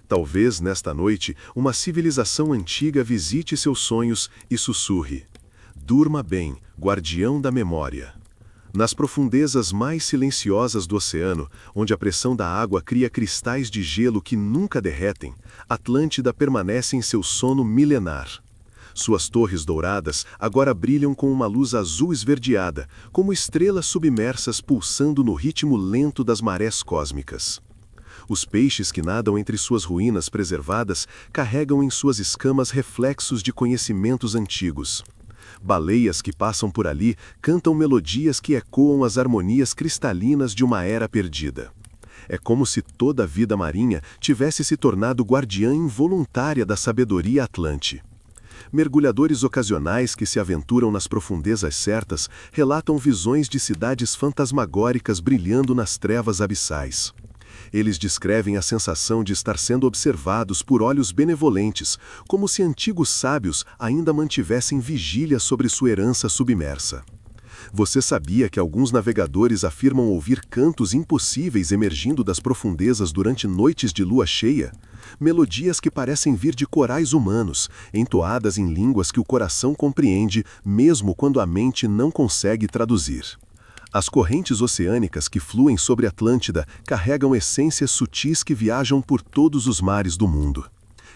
Talvez, nesta noite, uma civilização antiga visite seus sonhos e sussurre: durma bem, guardião da memória. Nas profundezas mais silenciosas do oceano, onde a pressão da água cria cristais de gelo que nunca derretem, Atlântida permanece em seu sono milenar. Suas torres douradas agora brilham com uma luz azul esverdeada, como estrelas submersas pulsando no ritmo lento das marés cósmicas. Os peixes que nadam entre suas ruínas preservadas carregam em suas escamas reflexos de conhecimentos antigos. Baleias que passam por ali cantam melodias que ecoam as harmonias cristalinas de uma era perdida. É como se toda a vida marinha tivesse se tornado guardiã involuntária da sabedoria atlante. Mergulhadores ocasionais que se aventuram nas profundezas certas relatam visões de cidades fantasmagóricas brilhando nas trevas abissais. Eles descrevem a sensação de estar sendo observados por olhos benevolentes, como se antigos sábios ainda mantivessem vigília sobre sua herança submersa. Você sabia que alguns navegadores afirmam ouvir cantos impossíveis emergindo das profundezas durante noites de lua cheia? Melodias que parecem vir de corais humanos, entoadas em línguas que o coração compreende, mesmo quando a mente não consegue traduzir. As correntes oceânicas que fluem sobre Atlântida carregam essências sutis que viajam por todos os mares do mundo.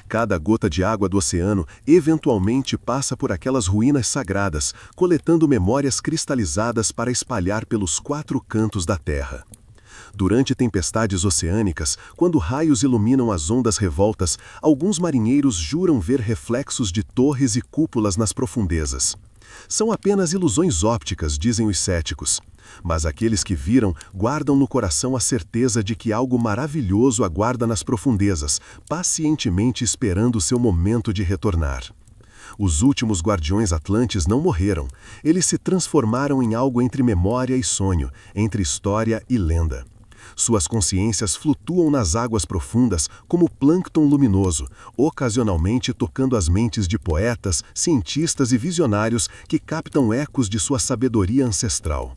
Cada gota de água do oceano eventualmente passa por aquelas ruínas sagradas, coletando memórias cristalizadas para espalhar pelos 4 cantos da terra. Durante tempestades oceânicas, quando raios iluminam as ondas revoltas, alguns marinheiros juram ver reflexos de torres e cúpulas nas profundezas. São apenas ilusões ópticas, dizem os céticos. Mas aqueles que viram guardam no coração a certeza de que algo maravilhoso aguarda nas profundezas, pacientemente esperando seu momento de retornar. Os últimos guardiões atlantes não morreram. Eles se transformaram em algo entre memória e sonho, entre história e lenda. Suas consciências flutuam nas águas profundas como plâncton luminoso, ocasionalmente tocando as mentes de poetas, cientistas e visionários que captam ecos de sua sabedoria ancestral.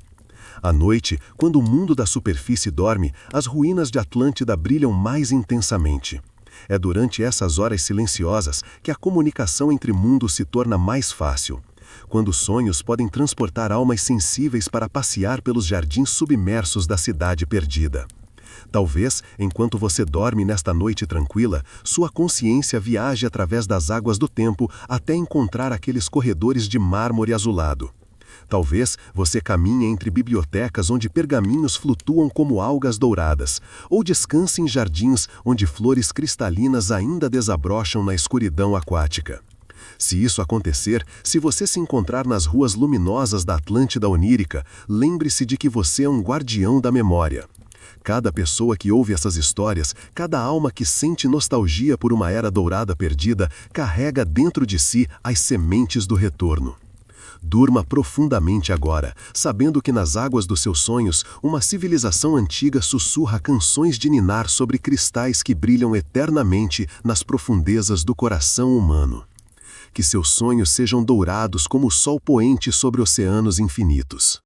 À noite, quando o mundo da superfície dorme, as ruínas de Atlântida brilham mais intensamente. É durante essas horas silenciosas que a comunicação entre mundos se torna mais fácil. Quando sonhos podem transportar almas sensíveis para passear pelos jardins submersos da cidade perdida. Talvez, enquanto você dorme nesta noite tranquila, sua consciência viaje através das águas do tempo até encontrar aqueles corredores de mármore azulado. Talvez você caminhe entre bibliotecas onde pergaminhos flutuam como algas douradas, ou descanse em jardins onde flores cristalinas ainda desabrocham na escuridão aquática. Se isso acontecer, se você se encontrar nas ruas luminosas da Atlântida onírica, lembre-se de que você é um guardião da memória. Cada pessoa que ouve essas histórias, cada alma que sente nostalgia por uma era dourada perdida, carrega dentro de si as sementes do retorno. Durma profundamente agora, sabendo que nas águas dos seus sonhos, uma civilização antiga sussurra canções de ninar sobre cristais que brilham eternamente nas profundezas do coração humano. Que seus sonhos sejam dourados como o sol poente sobre oceanos infinitos.